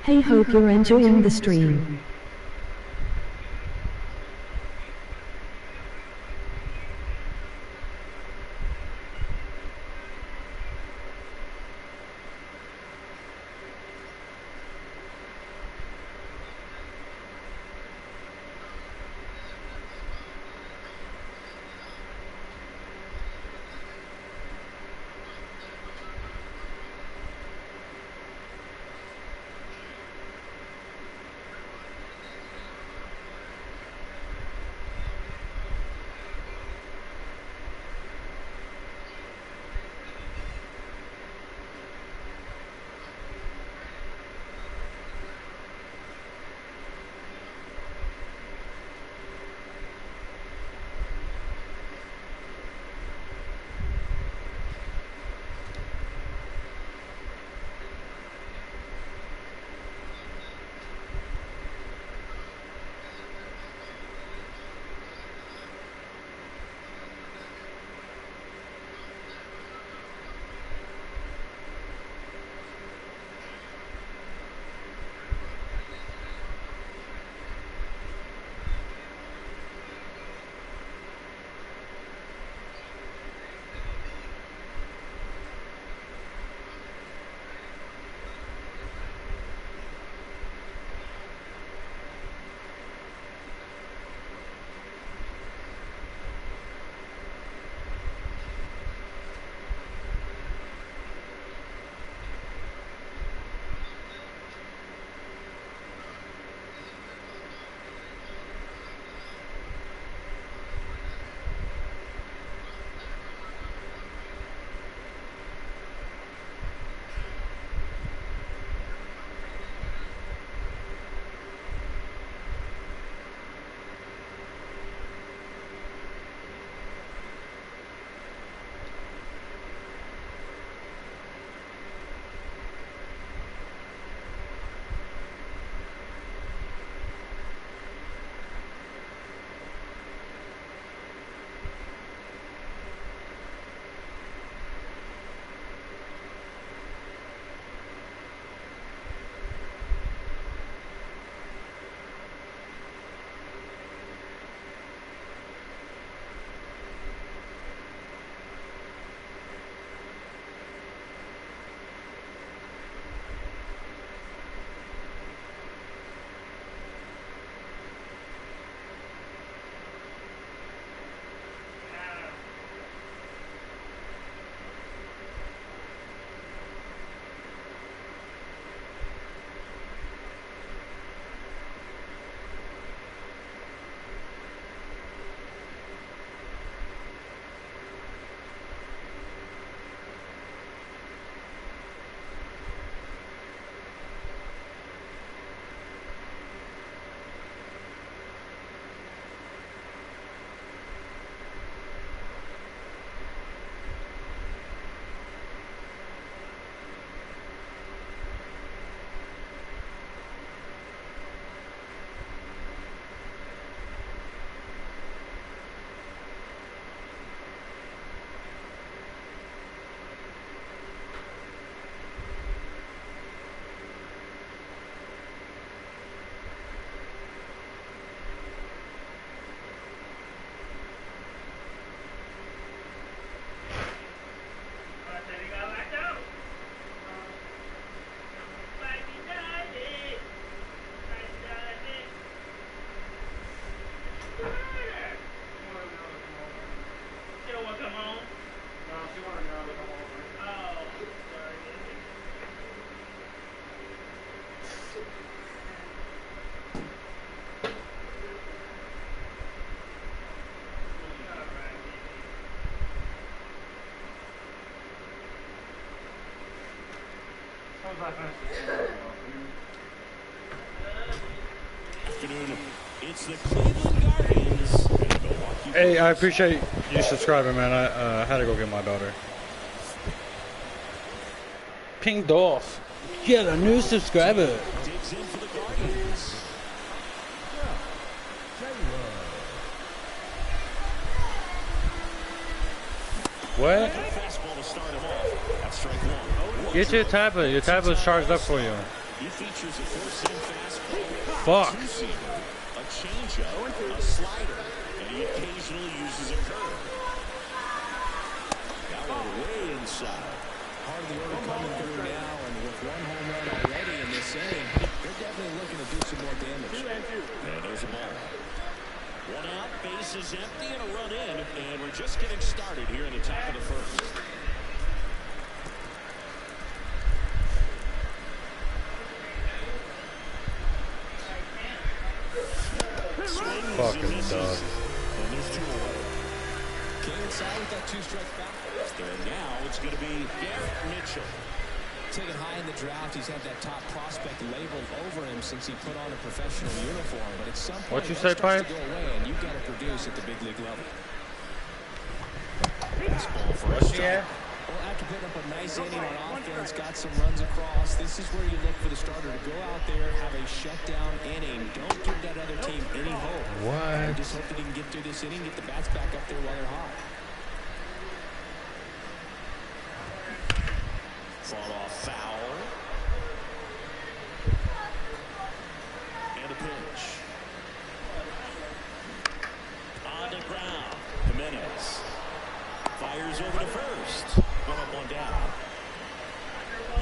Hey, hope you're enjoying the stream. Afternoon. It's the Cleveland Guardians and the Milwaukee Hey, I Brewers. appreciate you subscribing, man. I had to go get my daughter. Pinged off. Get a new subscriber. Digs in for the Guardians. What? Fastball to start him off. That's strike one. Get your tablet. Your tablet's charged up for you. He features a four-seam fastball, Fuck. a two-seamer, a changeup, a slider, and he occasionally uses a curve. That one way inside. Part of the order coming through now, and with one home run already in this inning, they're definitely looking to do some more damage. And there's a ball. One out, base is empty, and a run in, and we're just getting started here in the top of the first. Swings Fucking and misses, dog. and there's two away. Came inside with that two-strike back. And now it's going to be Garrett Mitchell. Taken high in the draft, he's had that top prospect labeled over him since he put on a professional uniform. But at some point, What you that say, starts Pipe? to go away, and you've got to produce at the big league level. Fastball for a What's she strike. at? Well, after putting up a nice inning on offense, got some runs across, this is where you look for the starter to go out there, have a shutdown inning. Don't give that other team any hope. What? Just hope that he can get through this inning, get the bats back up there while they're hot. Fall off foul. And a pitch. On the ground. Jimenez fires over to first. One up, one down.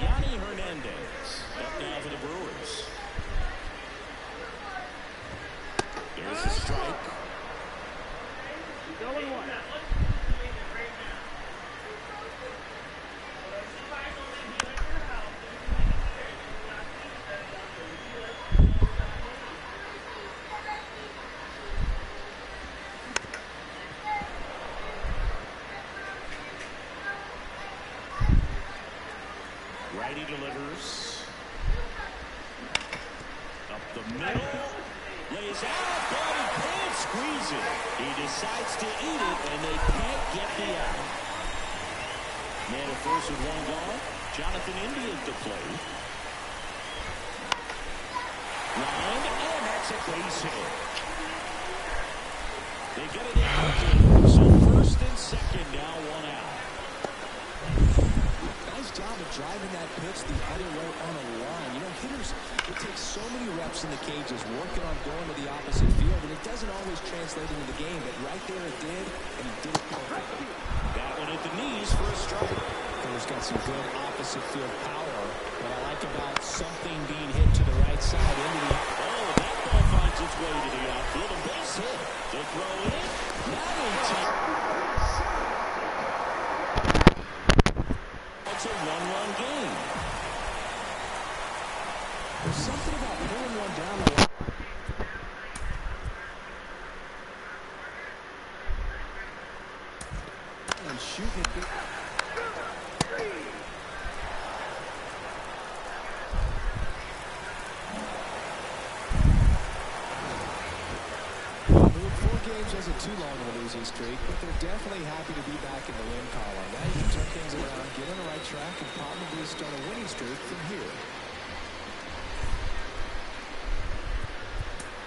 Yanni Hernandez up now for the Brewers. There's a strike. Righty delivers. Up the middle. Lays out, but he can't squeeze it. He decides to eat it, and they can't get the out. Man at first with one gone. Jonathan India at the plate. Line, and that's a base hit. They get it in. So first and second, now one out. Nice job of driving that pitch the other way on a line. You know, hitters, it takes so many reps in the cages working on going to the opposite field, and it doesn't always translate into the game, but right there it did, and he did it perfectly. That one at the knees for a strike. Hitter's got some good opposite field power. What I like about something being hit to the right side into the... Oh, that ball finds its way to the outfield. A base hit. The throw in. Not in time. It's a one-run game. There's something about pulling one down the line. And shooting it. Games isn't too long of a losing streak, but they're definitely happy to be back in the win column. Now you can turn things around, get on the right track, and probably start a winning streak from here.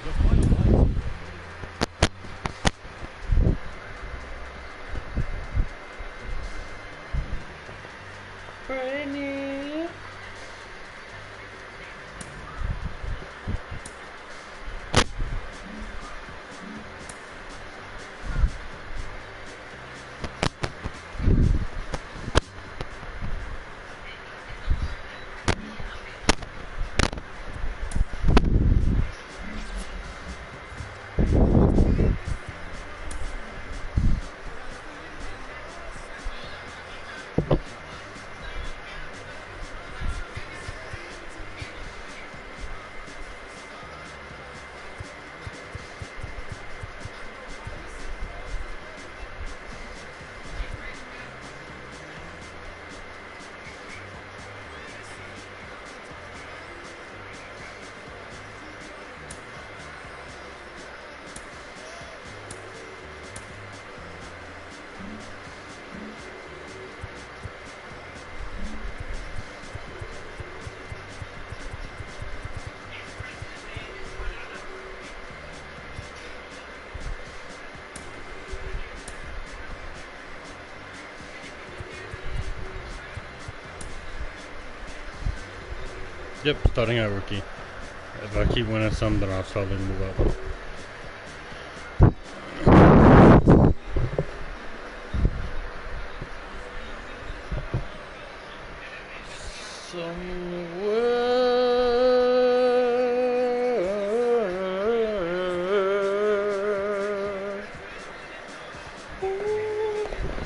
The final play. Brittany. Yep, starting at rookie. If I keep winning some, then I'll slowly move up.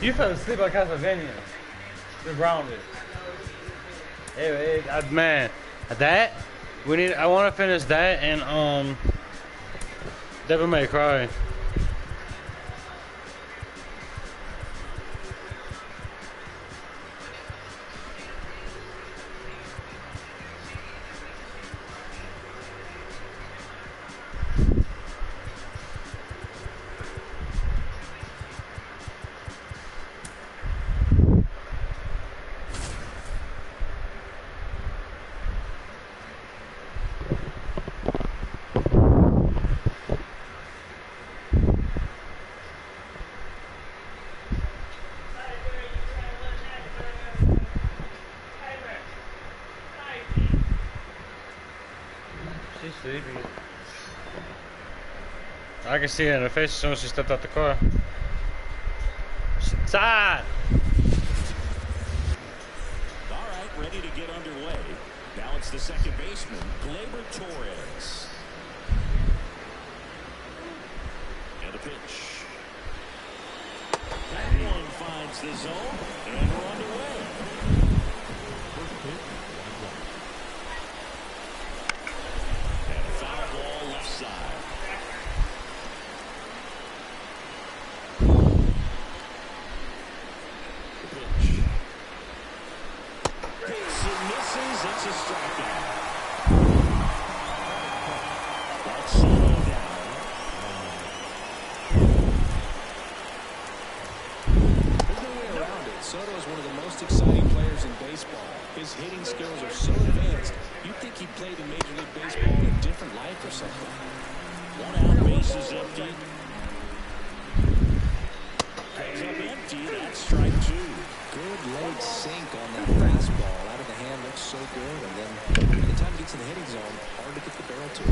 You fell asleep at Castlevania. The grounded. Hey, man, that we need. I want to finish that and Devil May Cry. She's sleepy. I can see it in her face as soon as she stepped out the car. She's tired. All right, ready to get underway. Now it's the second baseman, Gleyber Torres. And a pitch. That one finds the zone, and we're underway. And a foul ball left side. The pitch. Hits and misses. It's a strikeout. That's Soto down. There's no way around it. Soto is one of the most exciting players in baseball. His hitting skills are so advanced, you'd think he played in Major League Baseball in a different life or something. One out, base is empty. Comes up empty. That's strike two. Good leg sink on that fastball. Out of the hand, looks so good. And then by the time he gets in the hitting zone, hard to get the barrel to it.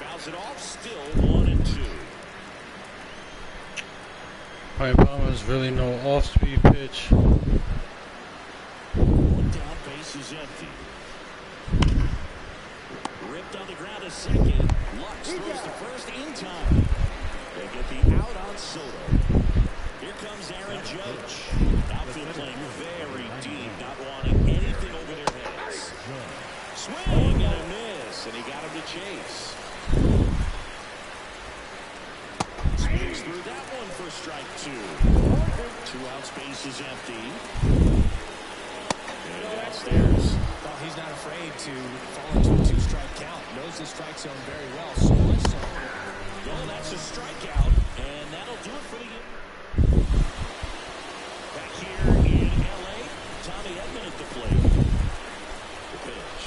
Fouls it off. Still 1-2. My problem is really no off-speed pitch. One down, base is empty. Ripped on the ground to second. Lux throws to first in time. They get the out on Soto. Here comes Aaron Judge. Outfield playing very deep, not wanting anything over their heads. Swing and a miss, and he got him to chase. Swings through that one for strike two. 2 outs, base is empty. And downstairs. Well, he's not afraid to fall into a 2-strike count. Knows the strike zone very well. So much so. Well, that's a strikeout, and that'll do it for the game. Back here in L.A., Tommy Edman at the plate. The pitch.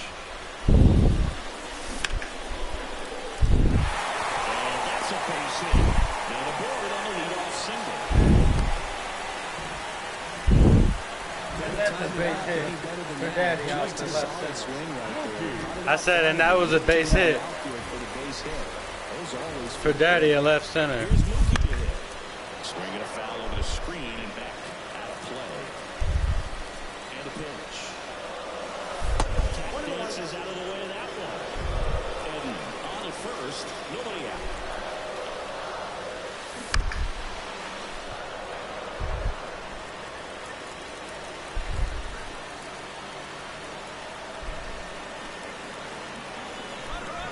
And that's a base hit. And aboard on the leadoff single. That's a base hit for Daddy out to left Solid center. swing right there. I said, and that was a base hit Outfield for the base hit. Those always for Daddy at left center. Here's Mookie to hit. Swinging a foul over the screen and back out of play. And a pitch. Cat dances out of the way of that one. And on at first, nobody out.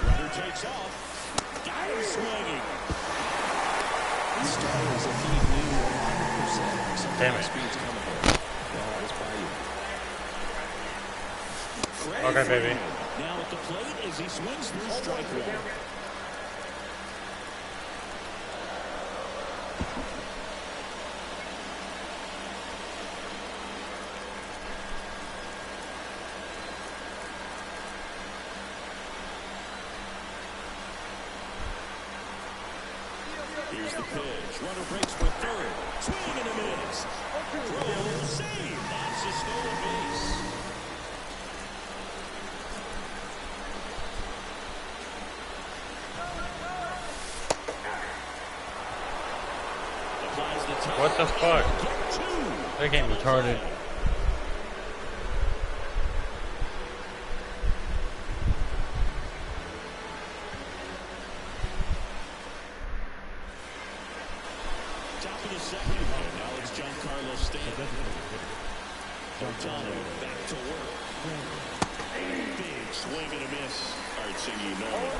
Runner takes off. Got him swinging. These starters, if he knew 100%, something Damn like it. speed's coming here. Well, it's by you. Okay, baby. Now at the plate as he swings through strike one. Here's the pitch. Runner breaks for third. Swing and a miss. Throw, save. That's a stolen base. What the fuck? That game retarded. Top of the second. Now it's Giancarlo Stanton. Montano back to work. Big swing and a miss. All right, so you know it.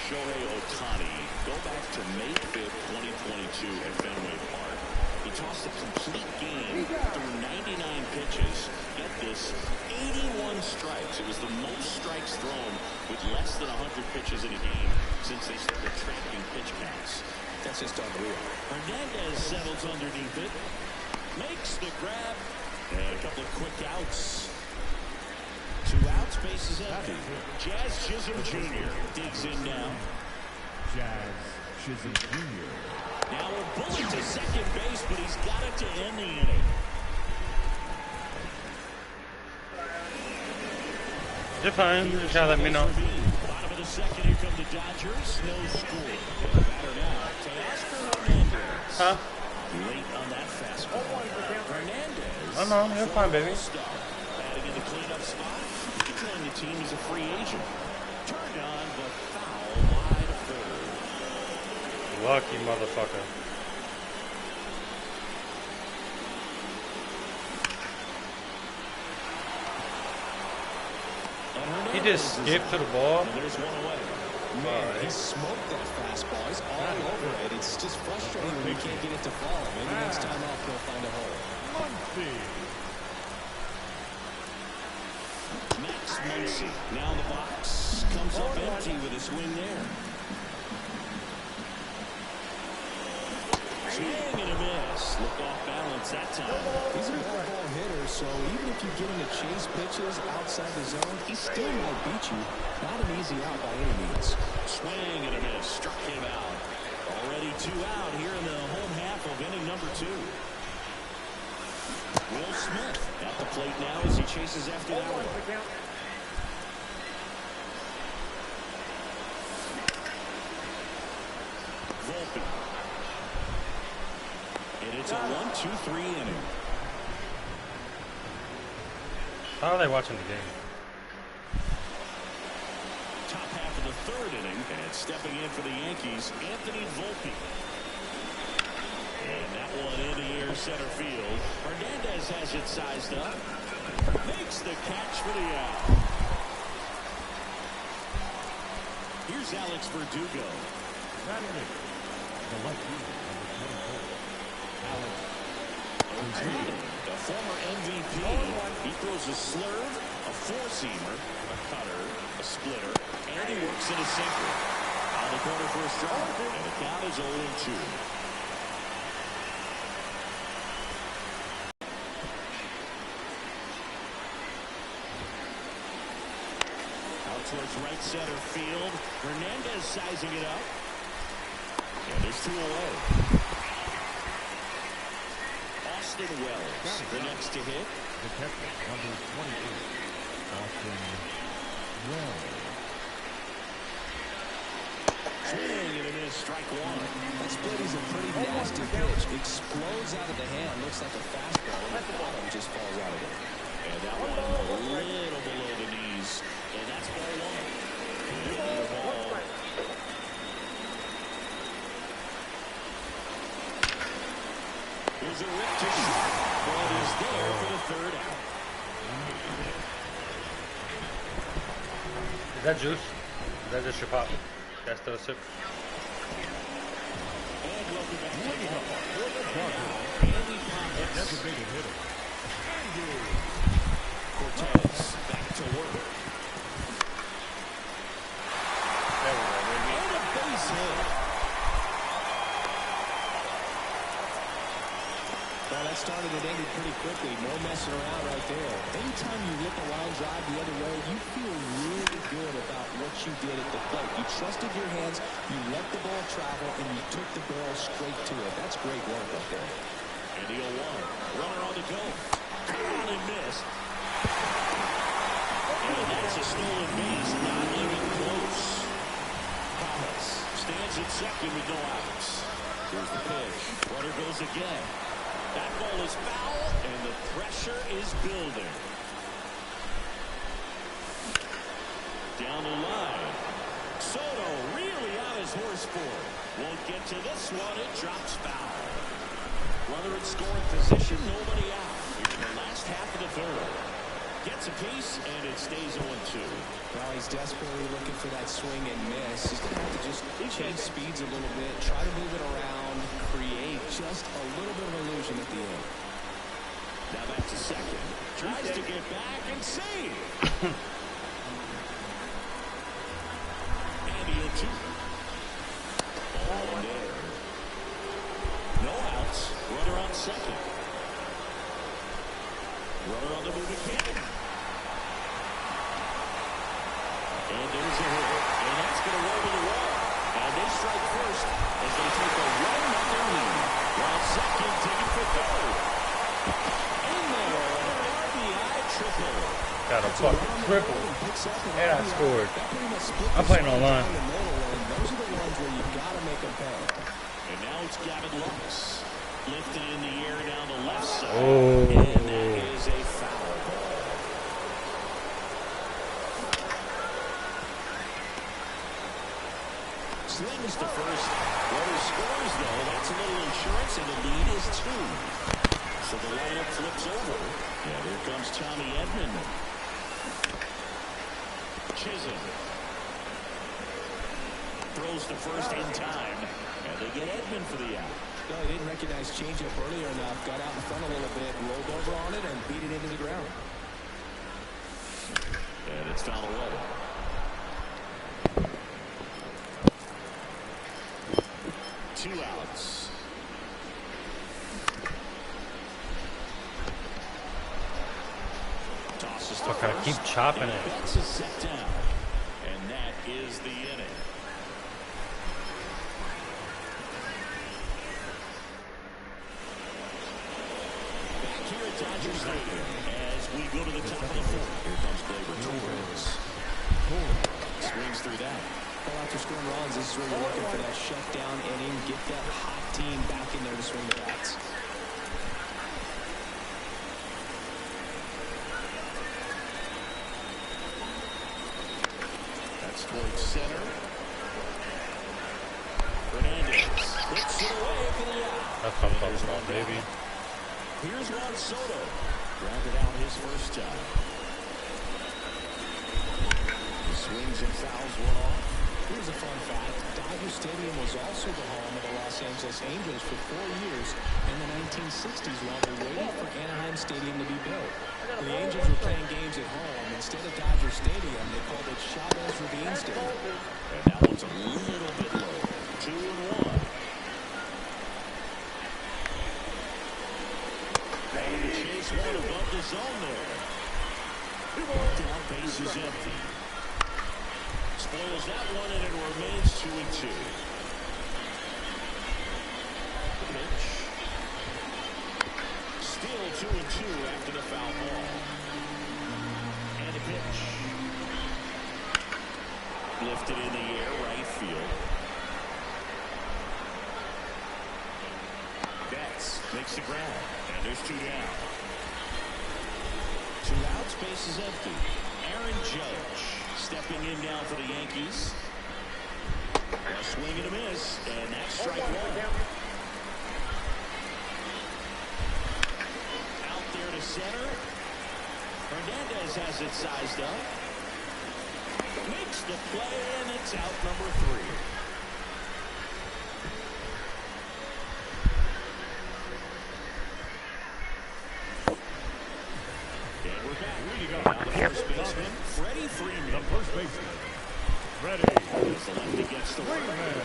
Shohei Ohtani. Go back to May 5th, 2022 at Fenway Park. He tossed a complete game through 99 pitches. Get this, 81 strikes. It was the most strikes thrown with less than 100 pitches in a game since they started tracking pitch counts. That's just unreal. Hernandez settles underneath it. Makes the grab. And a couple of quick outs. 2 outs, base is empty. Jazz Chisholm Jr. digs in now. Jazz Chisholm Jr. Now a bullet to second base, but he's got it to end the inning. You're fine. Just gotta let me know. Bottom of the second, here come the Dodgers. No score. Batter now, Teoscar Hernandez. Huh? Late on that fastball. Hernandez. Oh no, you're fine, baby. Batting in the cleanup spot. He joined the team as a free agent. Turned on, but foul wide of third. Lucky motherfucker. He just skipped to the ball. And there's one away. Man, he smoked that fastball. He's all over it. It's just frustrating when you can't get it to fall. Maybe next time off he'll find a hole. Max Muncy now in the box. Comes up empty with a swing there. Swing and a miss. Looked off balance that time. He's a ball hitter, so even if you get him to chase pitches outside the zone, he still might beat you. Not an easy out by any means. Swing and a miss. Struck him out. Already 2 out here in the home half of inning number 2. Will Smith at the plate now as he chases after that one. Volpe. And it's a 1-2-3 inning. How are they watching the game? Top half of the third inning, and stepping in for the Yankees, Anthony Volpe. And that one in the air center field. Hernandez has it sized up. Makes the catch for the out. Here's Alex Verdugo. That inning, the lefty, number 24, Alex Verdugo, the former MVP. He throws a slurve, a four-seamer, a cutter, a splitter, and he works in a sinker. On the corner for a strike, and the count is 0-2. Towards right center field. Hernandez sizing it up. And there's 2 away. Austin Wells, the next to hit. the catcher, number 28, Austin Wells. Swing and a miss, strike 1. That split is a pretty nasty pitch. Explodes out of the hand. Looks like a fastball. And the bottom just falls out of it. And that one a little below the knees. And that's ball 1. And the ball. Here's a rip to short. But is there for the third out. Is that juice? Is that just your pop? That's still a sip. And welcome back to the ball. That's a big hitter. Cortez back to work. There we go, baby. And a base hit. Well, that started and ended pretty quickly. No messing around right there. Anytime you hit the line drive the other way, you feel really good about what you did at the plate. You trusted your hands, you let the ball travel, and you took the barrel straight to it. That's great work up there. And the 0-1. Runner on the go. Come on and missed. And that's a stolen base. Not even close. Thomas stands at second with no outs. Here's the pitch. Runner goes again. That ball is foul, and the pressure is building. Down the line. Soto really on his horse for it. Won't get to this one. It drops foul. Runner in scoring position, nobody out. Here's the last half of the third. Gets a piece, and it stays 0-2. Well, he's desperately looking for that swing and miss. He's going to have to just change speeds a little bit, try to move it around, create just a little bit of illusion at the end. Now back to second. Tries to get back and save. And the 0-2. Ball in there. No outs. Runner on second. Runner on the move again. And there's a hit. And that's going to roll to the wall. And they strike first as they take a 1-0 lead. While second taking for third. In there, an RBI triple. Got a fucking triple. And I scored. I'm playing online. Those are the ones where you got to make them pay. And now it's Gavin Lux. Lifted in the air down the left side. Oh. And that is a foul ball. Slings to first. Runner scores, though. That's a little insurance, and the lead is 2. So the lineup flips over. And here comes Tommy Edman. Chisholm throws to first in time. And they get Edman for the out. No, he didn't recognize changeup earlier enough. Got out in front a little bit, rolled over on it, and beat it into the ground. And it's foul away. Two outs. Tosses to Fuck, I keep chopping it. That's a set down. And that is the inning. Dodger Stadium as we go to the top of the fourth. Here comes Gleyber Torres. Swings through that. Well, after scoring runs, this is where you're looking for that shutdown inning. Get that hot team back in there to swing the bats. That's towards center. Hernandez hits it away for the out. That's what I'm talking about, baby. Here's Juan Soto. Grounded out his first time. He swings and fouls one off. Here's a fun fact. Dodger Stadium was also the home of the Los Angeles Angels for 4 years in the 1960s while they waited for Anaheim Stadium to be built. The Angels were playing games at home. Instead of Dodger Stadium, they called it Chavez Ravine Stadium. And that one's a little bit low. 2-1. Chase one above the zone there. Down base is empty. Spoils that one, and it remains 2-2. Pitch. Still 2-2 after the foul ball. And a pitch. Lifted in the air, right field. Betts makes the grab, and there's 2 down. 2 outs, base is empty. Aaron Judge stepping in down for the Yankees. A swing and a miss, and that's strike 1. Out there to center. Hernandez has it sized up. Makes the play, and it's out number 3. First baseman, Freddie Freeman. The first baseman, Freddie As the lefty gets the work. Freeman.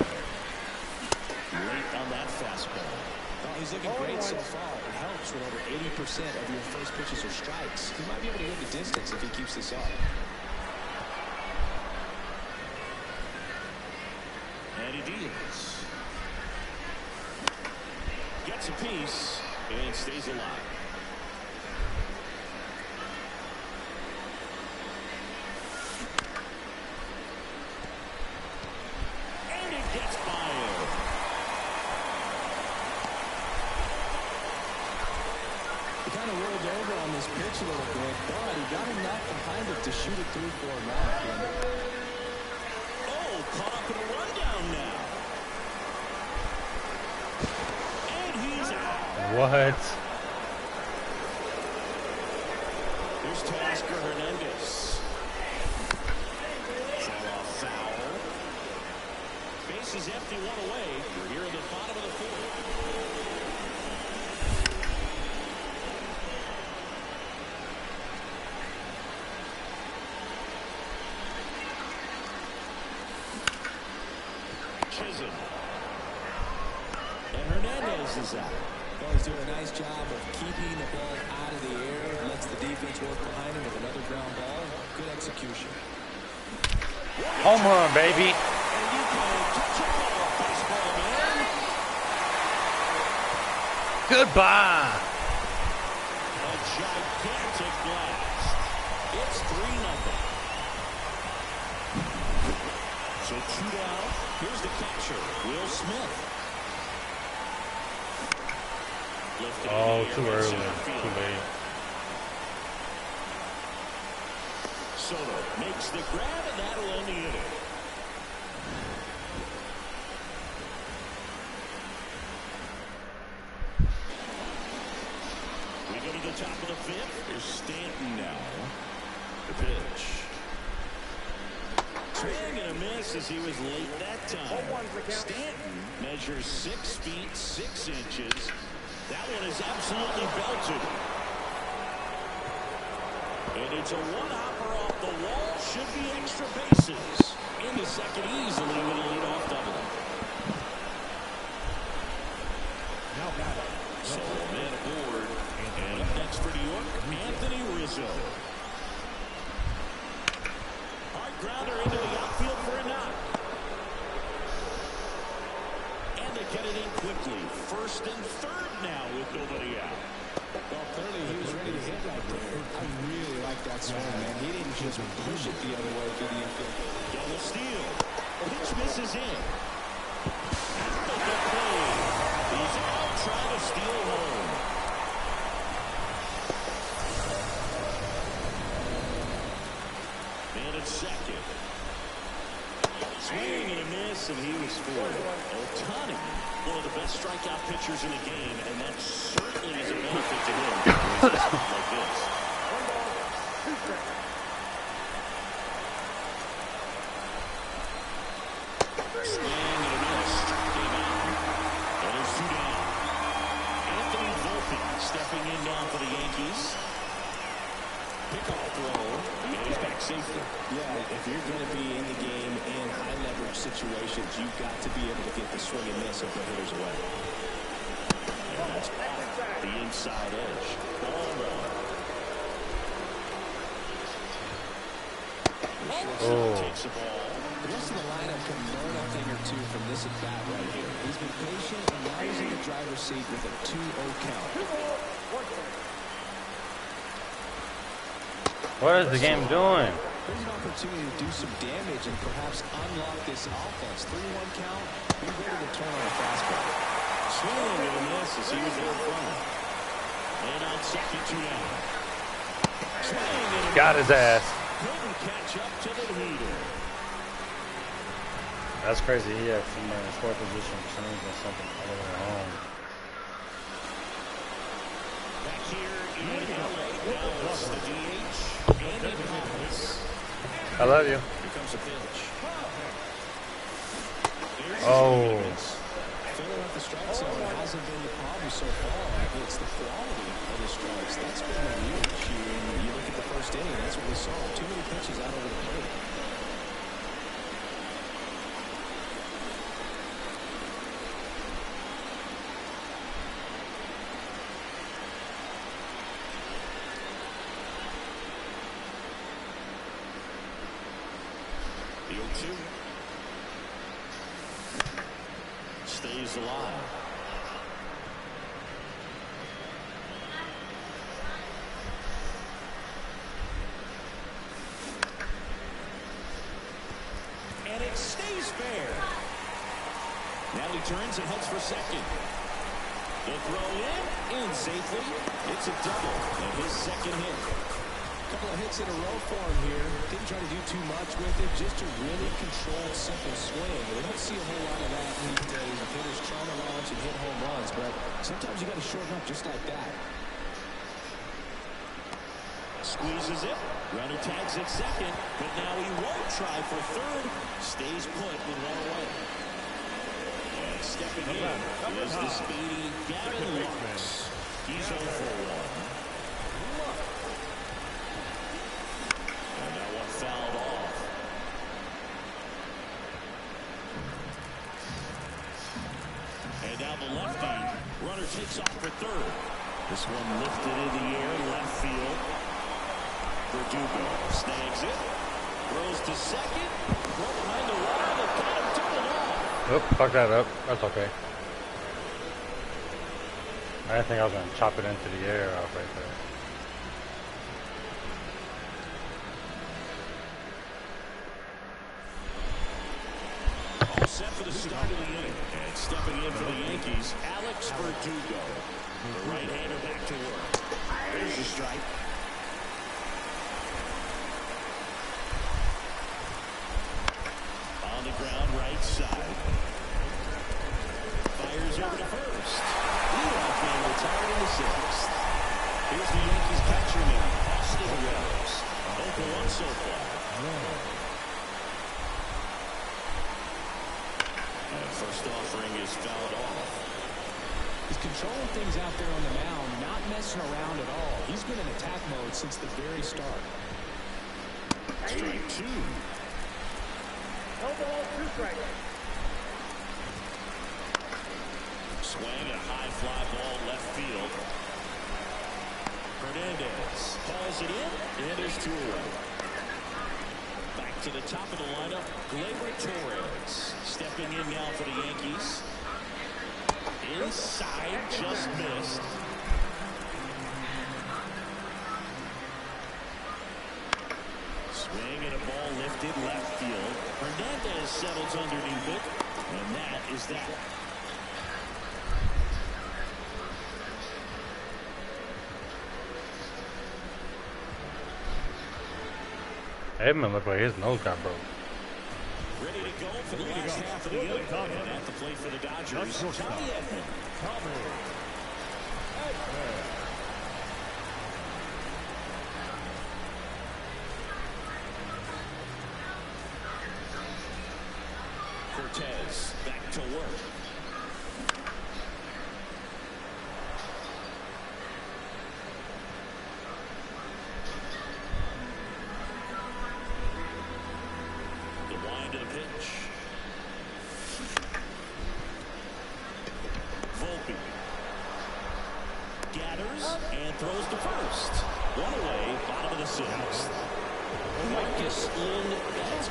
Late on that fastball. Oh, he's looking great so far. It helps when over 80% of your first pitches are strikes. He might be able to hit the distance if he keeps this up. And he deals. Gets a piece and stays alive. And it gets by him. He kind of rolled over on this pitch a little bit, but he got enough behind it to shoot it through for a walk. Oh, caught up in a rundown now. And he's out. What? Here's Teoscar Hernandez. Fell off foul. Base is empty, one away. We're here in the bottom of the fourth. Chisholm. And Hernandez is out. Well, he's doing a nice job of keeping the ball out of the air. Lets the defense work behind him with another ground ball. Good execution. Home run, baby. And you can touch a ball, baseball man. Goodbye. A gigantic blast. It's 3-0. So 2 down. Here's the catcher, Will Smith. Lifted Oh, in the too air, early. center field. Too late. Soto makes the grab, and that'll end the inning. We go to the top of the fifth. Here's Stanton now. The pitch. Swing and a miss as he was late that time. Stanton measures 6 feet 6 inches. That one is absolutely belted. And it's a one-hopper off the wall. Should be extra bases. Into second easily with a leadoff double. Now batting. So a man aboard. And up next for New York, Anthony Rizzo. Hard grounder into the outfield for a knock. And they get it in quickly. First and third now with nobody out. Well, clearly he was ready to hit right there. I really like that swing, man. He didn't just push it the other way through the infield. Double steal. Pitch misses in. After the play, he's out trying to steal home. Man at second. Swing and a miss, and he was scored. Ohtani, one of the best strikeout pitchers in the game, and that certainly is a benefit to him when he's like this. Swing and a miss. Game out. And there's 2 down. Anthony Volpe stepping in now for the Yankees. Pickoff throw, and he's back safely. Yeah, if you're going to be in the game in high leverage situations, you've got to be able to get the swing and miss and put hitters away. And that's off the inside edge. Ball one. Oh. Takes the ball. The rest of the lineup can learn a thing or two from this at bat right here. He's been patient, and now he's in the driver's seat with a 2-0 count. What is the game doing? Here's an opportunity to do some damage and perhaps unlock this offense. 3-1 count. Be ready to turn on a fastball. Swing and a miss as he was out front. And on second, 2 down. Swing and a Got his ass. couldn't catch up to the leader. That's crazy. He had somebody in score position for some reason, something other than home. Back here in LA, now it's the DH. Andy Thomas. I love you. Here comes a pitch. Here's Oh. Filling up the strike zone hasn't been the problem so far. It's the quality of the strikes. That's been the real issue. And you look at the first inning, that's what we saw. Too many pitches out over the plate. The 0-2. Stays alive. And it stays fair. Now he turns and heads for second. The throw in safely. It's a double and his second hit. Couple of hits in a row for him here. Didn't try to do too much with it. Just a really controlled, simple swing. We don't see a whole lot of that these days. Of hitters trying to launch and hit home runs, but sometimes you got to shorten up just like that. Squeezes it. Runner tags at second, but now he won't try for third. Stays put with one away. And stepping in is the speedy Gavin Lux. He's 0 for 1. And that one fouled off. And now the lefty. Runner takes off for third. This one lifted in the air, left field. Verdugo snags it, throws to second, throw behind the wall, they've got him doubled off. Oop, fuck that up. That's okay. I didn't think I was going to chop it into the air off right there. All set for the start of the inning. And stepping in for the Yankees, Alex Verdugo. The right-hander back to work. There's the strike. On the ground, right side. Fires over to first. Leadoff man retired in the 6th. Here's the Yankees catcher now, Austin Wells. 0 for 1 so far. And first offering is fouled off. He's controlling things out there on the mound, not messing around at all. He's been in attack mode since the very start. Strike 2. Swing and a high fly ball left field. Hernandez calls it in, and there's 2 away. Back to the top of the lineup, Gleyber Torres stepping in now for the Yankees. Inside, just missed. Swing and a ball lifted left field. Hernandez settles underneath it, and that is that. Edmund looked like his nose got broke. Ready to go for the last half of the inning. And at the plate for the Dodgers, Tommy Edman. Cortez back to work. The wind of the pitch. Volpe gathers and throws to first. One away, bottom of the 6th. Marcus Lindell,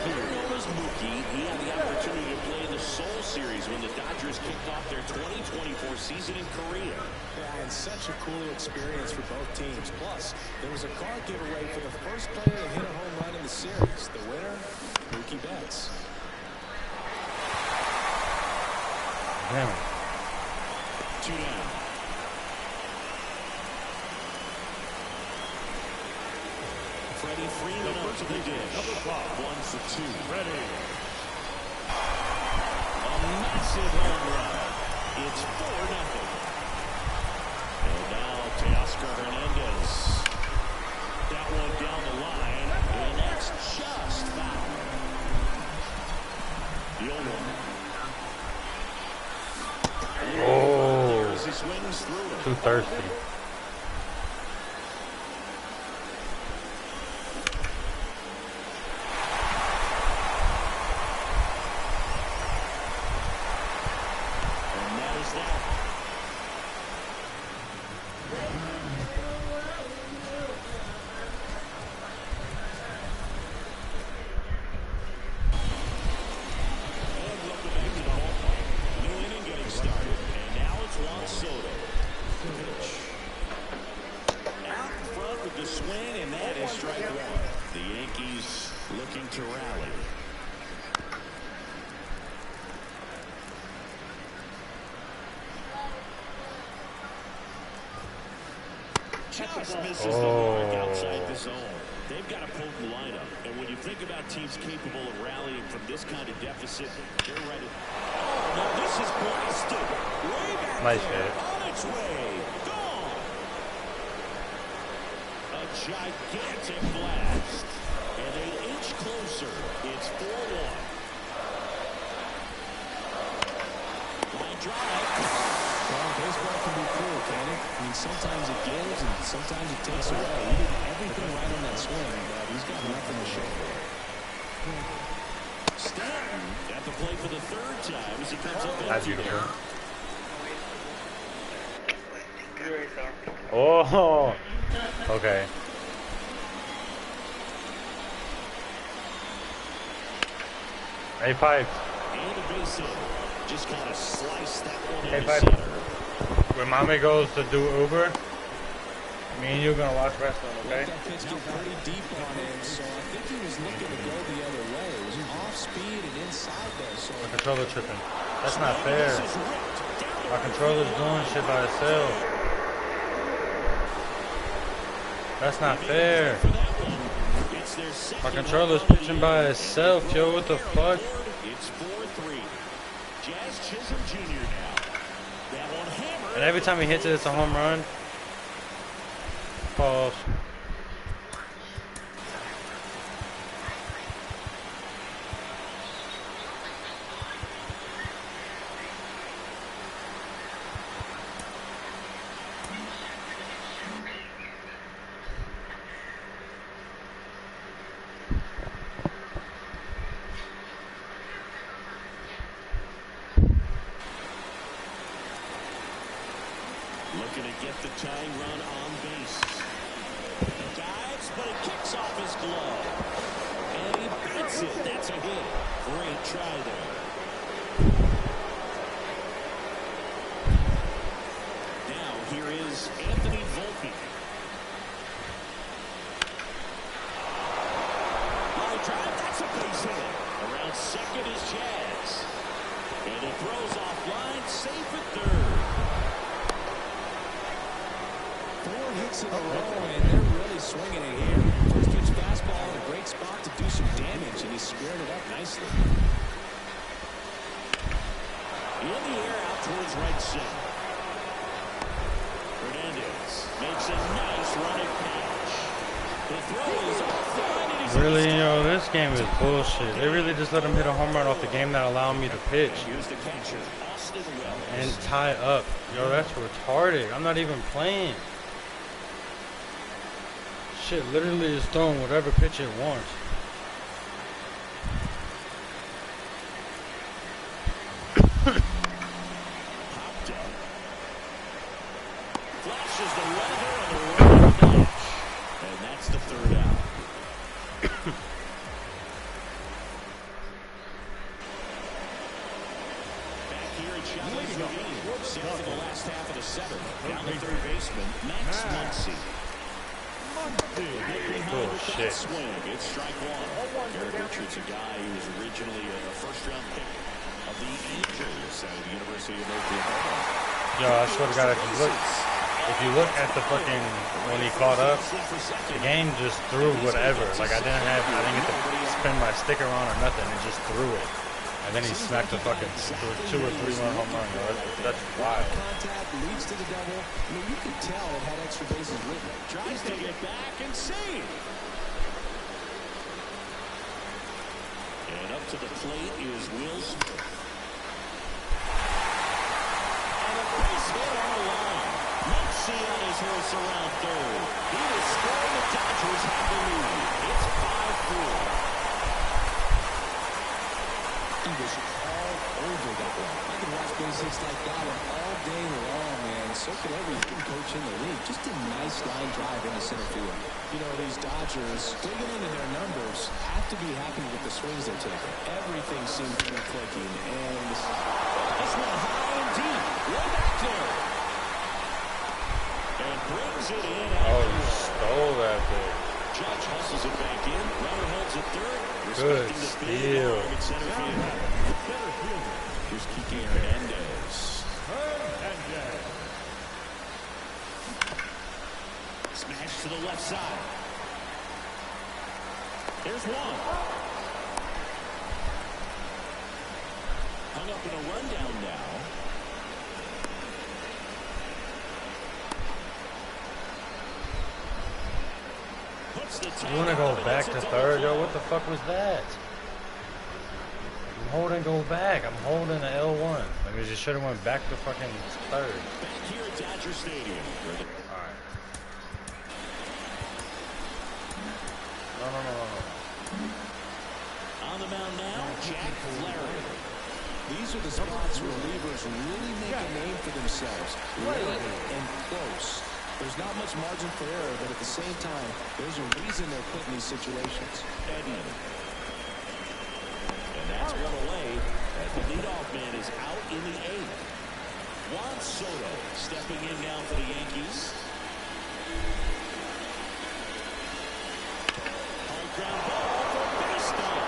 better known as Mookie. He had the opportunity to play in the Seoul Series when the Dodgers kicked off their 2024 season in Korea. Yeah, and such a cool experience for both teams. Plus, there was a card giveaway for the first player to hit a home run in the series. The winner, Mookie Betts. Damn it. 2 down. Freddie Freeman up to the dish. 1 for 2. Ready. A massive home run. It's 4-0. And now Teoscar Hernandez. That one down the line, and that's just foul. The old one. Oh, As he swings through it. too thirsty. to rally. Just misses the mark outside the zone. They've got a potent lineup, and when you think about teams capable of rallying from this kind of deficit, they're ready. Oh, now this is blasted. Way back nice there, hit. on its way, gone. A gigantic blast, and they inch closer. It's 4-1. Line drive. Well, baseball can be cruel, can it? I mean, sometimes it gives and sometimes it takes away. He did everything right on that swing, but he's got nothing to show for it. Stanton at the plate for the third time as he comes up That's empty beautiful. there. Oh, okay. Hey, Pipe. And a base hit. Just kind of sliced that one Hey, into Pipe. center. When Mommy goes to do Uber, me and you gonna watch wrestling, okay? That pitch got pretty deep on him, so I think he was looking to go the other way. It was off speed and inside there, so My controller tripping. That's not fair. My controller's doing shit by itself. That's not fair. My controller's pitching by itself, yo. What the fuck? It's 4-3. Jazz Chisholm Jr. now. That one hammered. And every time he hits it, it's a home run. Pause. Looking to get the tying run on base. Dives, but it kicks off his glove. And he beats it. That's a hit. Great try there. Now here is Anthony Volpe. Line drive, that's a base hit. Around second is Jazz. And it throws offline, safe at third. 4 hits in a row, and they're really swinging it here. First pitch fastball in a great spot to do some damage, and he squared it up nicely. In the air out towards right center. Hernandez makes a nice running catch. The throw is offline, and he's Really, yo, this game is bullshit. They really just let him hit a home run off the game that allowed me to pitch Here's the catcher, Austin Wells. and tie up. Yo, that's retarded. I'm not even playing. Shit literally is throwing whatever pitch it wants. Popped up. Flashes the runner on the right pitch. And that's the third out. Back here at Chavez Ravine. Set for the last half of the seventh. Down the third baseman, Max Muncy. Bullshit. Swing. It's strike one. Eric Richards, a guy who was originally a first-round pick of the Angels out of the University of Oklahoma. Yo, I swear to God, if you look at the fucking, when he caught up, the game just threw whatever. Like I didn't get to spin my sticker on or nothing. It just threw it. And then he smacked the fucking 2 or 3 run home run. Yo, that's wild. Contact leads to the double. I mean, you can tell it had extra bases with it. Tries to get back and save. And up to the plate is Will Smith. And a base hit on the line. Muncy on his horse around third. He will score. The Dodgers have the lead. It's 5-4. He was all over that one. I can watch base hits like that one all day long, man. So could every coach in the league. Just a nice line drive into center field. You know, these Dodgers, digging into their numbers, have to be happy with the swings they're taking. Everything seems to be clicking, and This one high and deep. Way back there. And brings it in. Oh, you stole that thing. Judge hustles it back in. Runner holds at third. Good steal. Here's Kike Hernandez. Smash to the left side. There's one. Hung up in a rundown now. You want to go back to third, yo? What the fuck was that? I'm holding go back. I'm holding the L1. Like, we just should have went back to fucking third. Back here at Dodger Stadium. Alright. No. On the mound now, Jack Flaherty. These are the spots where relievers really make a name for themselves. Late and close. There's not much margin for error, but at the same time, there's a reason they're put in these situations. Edman. And that's one away as the leadoff man is out in the eighth. Juan Soto stepping in now for the Yankees. High ground ball for baseball.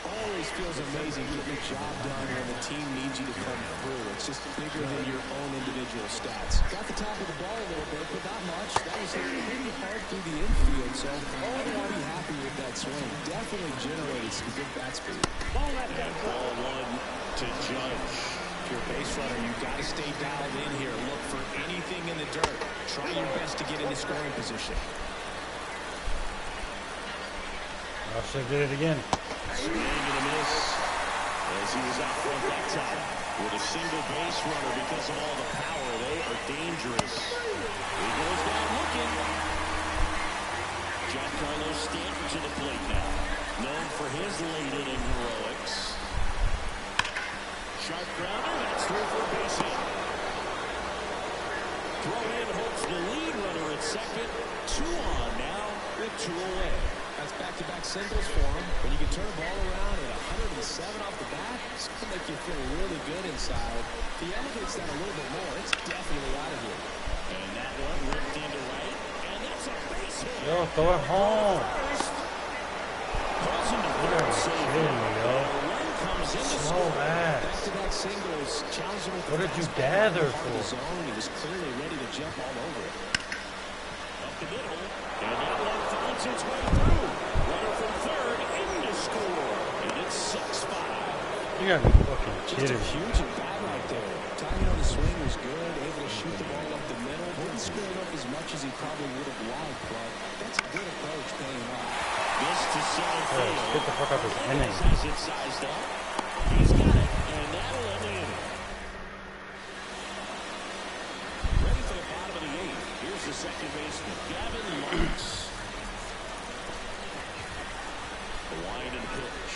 Always feels amazing getting the job done when the team needs you to come through. It's just bigger than your own individual stats. Got the top of the ball a little bit, but not much. That was hitting pretty hard through the infield, so I'm pretty happy with that swing. Definitely generated some good bat speed. And ball one to Judge. If you're a base runner, you've got to stay dialed in here. Look for anything in the dirt. Try your best to get into scoring position. I should did it again. Swing and a miss as he was out front that time. With a single base runner because of all the power, they are dangerous. He goes down looking. Giancarlo Stanton to the plate now. Known for his late inning heroics. Sharp grounder, that's through for a base hit. Throw in hopes the lead runner at second. 2 on now with 2 away. That's back-to-back singles for him. When you can turn a ball around at 107 off the bat, it's going to make you feel really good inside. If he elevates that a little bit more, it's definitely out of here. And that one ripped into right. And that's a base hit. Yo, throw it home. Calls him to You're third, so kidding me, yo. the run comes in to So score. ass. Back-to-back singles, challenged him with What the did you fastball gather in the heart of the for? zone. He was clearly ready to jump all over it. Up the middle. And that one finds its way through. Runner from third in to score. And it's 6-5. You gotta be fucking Just a kidding. huge at bat right there. Timing on the swing was good, able to shoot the ball up the middle. Didn't square up as much as he probably would have liked, but that's a good approach paying off. This to center Hey, field. get the fuck out this inning. Has it sized up. He's got it. And that'll end the inning. Ready for the bottom of the eighth. Here's the second baseman, Gavin Lux. The wind and pitch.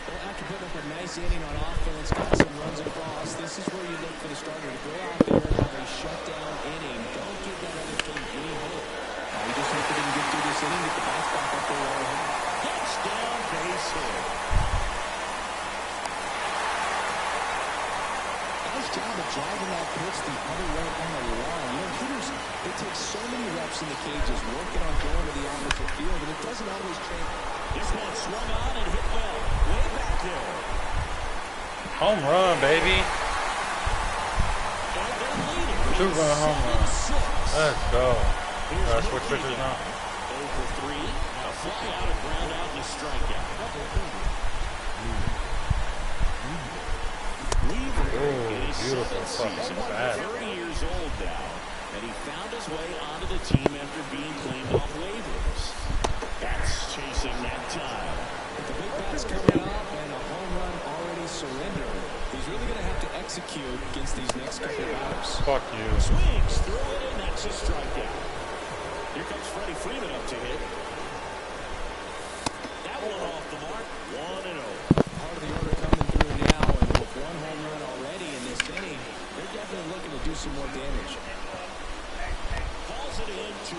Well, after putting up a nice inning on offense, got some runs across, this is where you look for the starter to go out there and have a shutdown inning. Don't give that other team any hope. You just hope they didn't get through this inning, get the bats back up there right now. Gets down, base hit. Nice job of driving that pitch the other way on the line. You know, hitters, they take so many reps in the cages, working on going to the opposite field, and it doesn't always translate. This one swung on and hit well. Way back there. Home run, baby. And they're leading. 2-run home run. 7-6. Let's go. Here's Switch Mookie pitchers now. 0 for 3. A fly out, a ground out, and a strikeout. Weaver Ooh, in his beautiful 7th fucking season, bat. 30 years old now, and he found his way onto the team after being claimed off waivers. That's chasing that time. The big bat's coming up and a home run already surrendered. He's really going to have to execute against these next couple of batters. Fuck you. Swings through it, and that's a strikeout. Here comes Freddie Freeman up to hit. That one off the mark. 1-0. Part of the order coming through now, and with one home run already in this inning, they're definitely looking to do some more damage. Calls it in 2-0.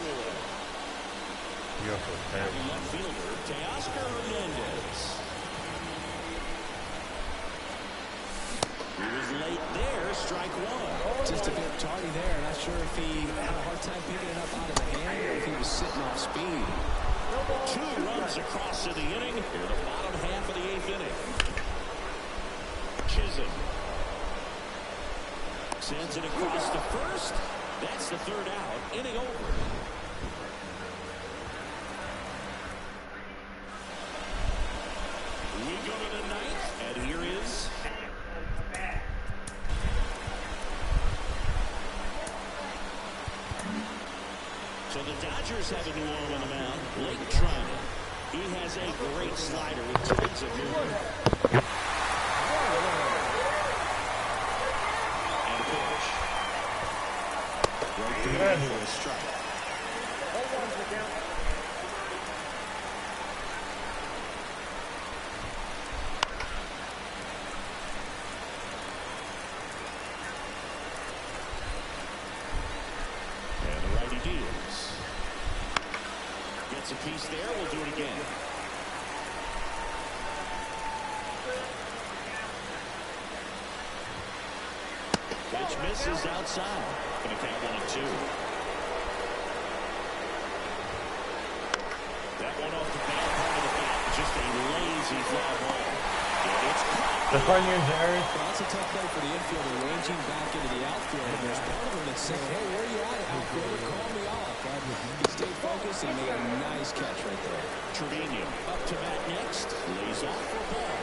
Beautiful. Left fielder, Teoscar Hernandez. late there, strike one. Just a bit tardy there. Not sure if he had a hard time picking it up out of the hand or if he was sitting off speed. 2 runs across in the inning. Here the bottom half of the 8th inning. Chisholm sends it across to first. That's the 3rd out. Inning over. We go to the 9th, and here is so the Dodgers have a new arm on the mound, Blake Trinan. He has a great slider with tons of movement. And a pitch. Right through into a strike. And the righty deals. Gets a piece there. We'll do it again. Pitch misses outside. Going to count 1-2. That one off the bad part of the bat. Just a lazy fly ball. And it's caught. The front news, Harry. Well, that's a tough play for the infielder, ranging back into the outfield. And there's part of him that's saying, hey, where are you at, outfielder? Call me off. But he stayed focused and made a nice catch right there. Trevino up to bat next. Lays off for a ball.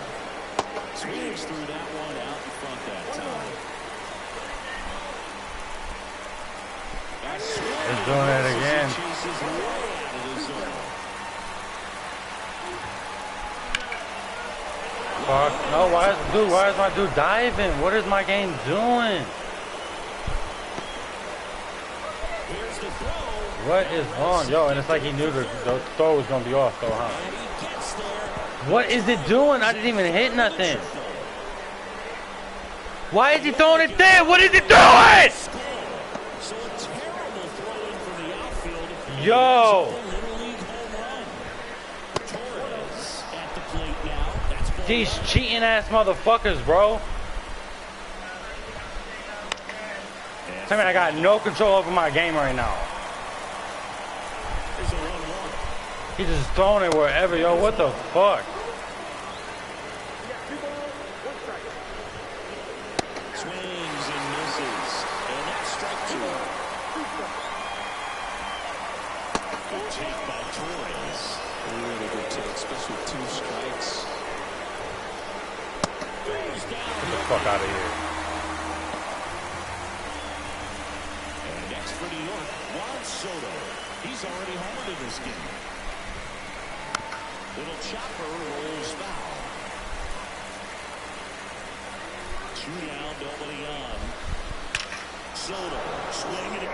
Swings through that one out in front that time. He's doing it again. Chases way out of the zone. Fuck. No, why is my dude diving? What is my game doing? Here's the throw. What is on? Yo, and it's like he knew the throw was going to be off, though, huh? And he gets there. What is it doing? I didn't even hit nothing. Why is he throwing it there? What is he doing? So a terrible throw in from the outfield. Yo. Little league home run. Torres at the plate now. That's ball These one. cheating ass motherfuckers, bro. I mean, I got no control over my game right now. There's a 1-1. He's just throwing it wherever, yo. What the fuck? Swings and misses. And that's strike 2. Good take by Torres. Really good take, especially with 2 strikes. Goes down. Get the fuck out of here. And next for New York, Juan Soto. He's already homered in this game. Little chopper rolls foul. 2 down, nobody on. Soto swinging it.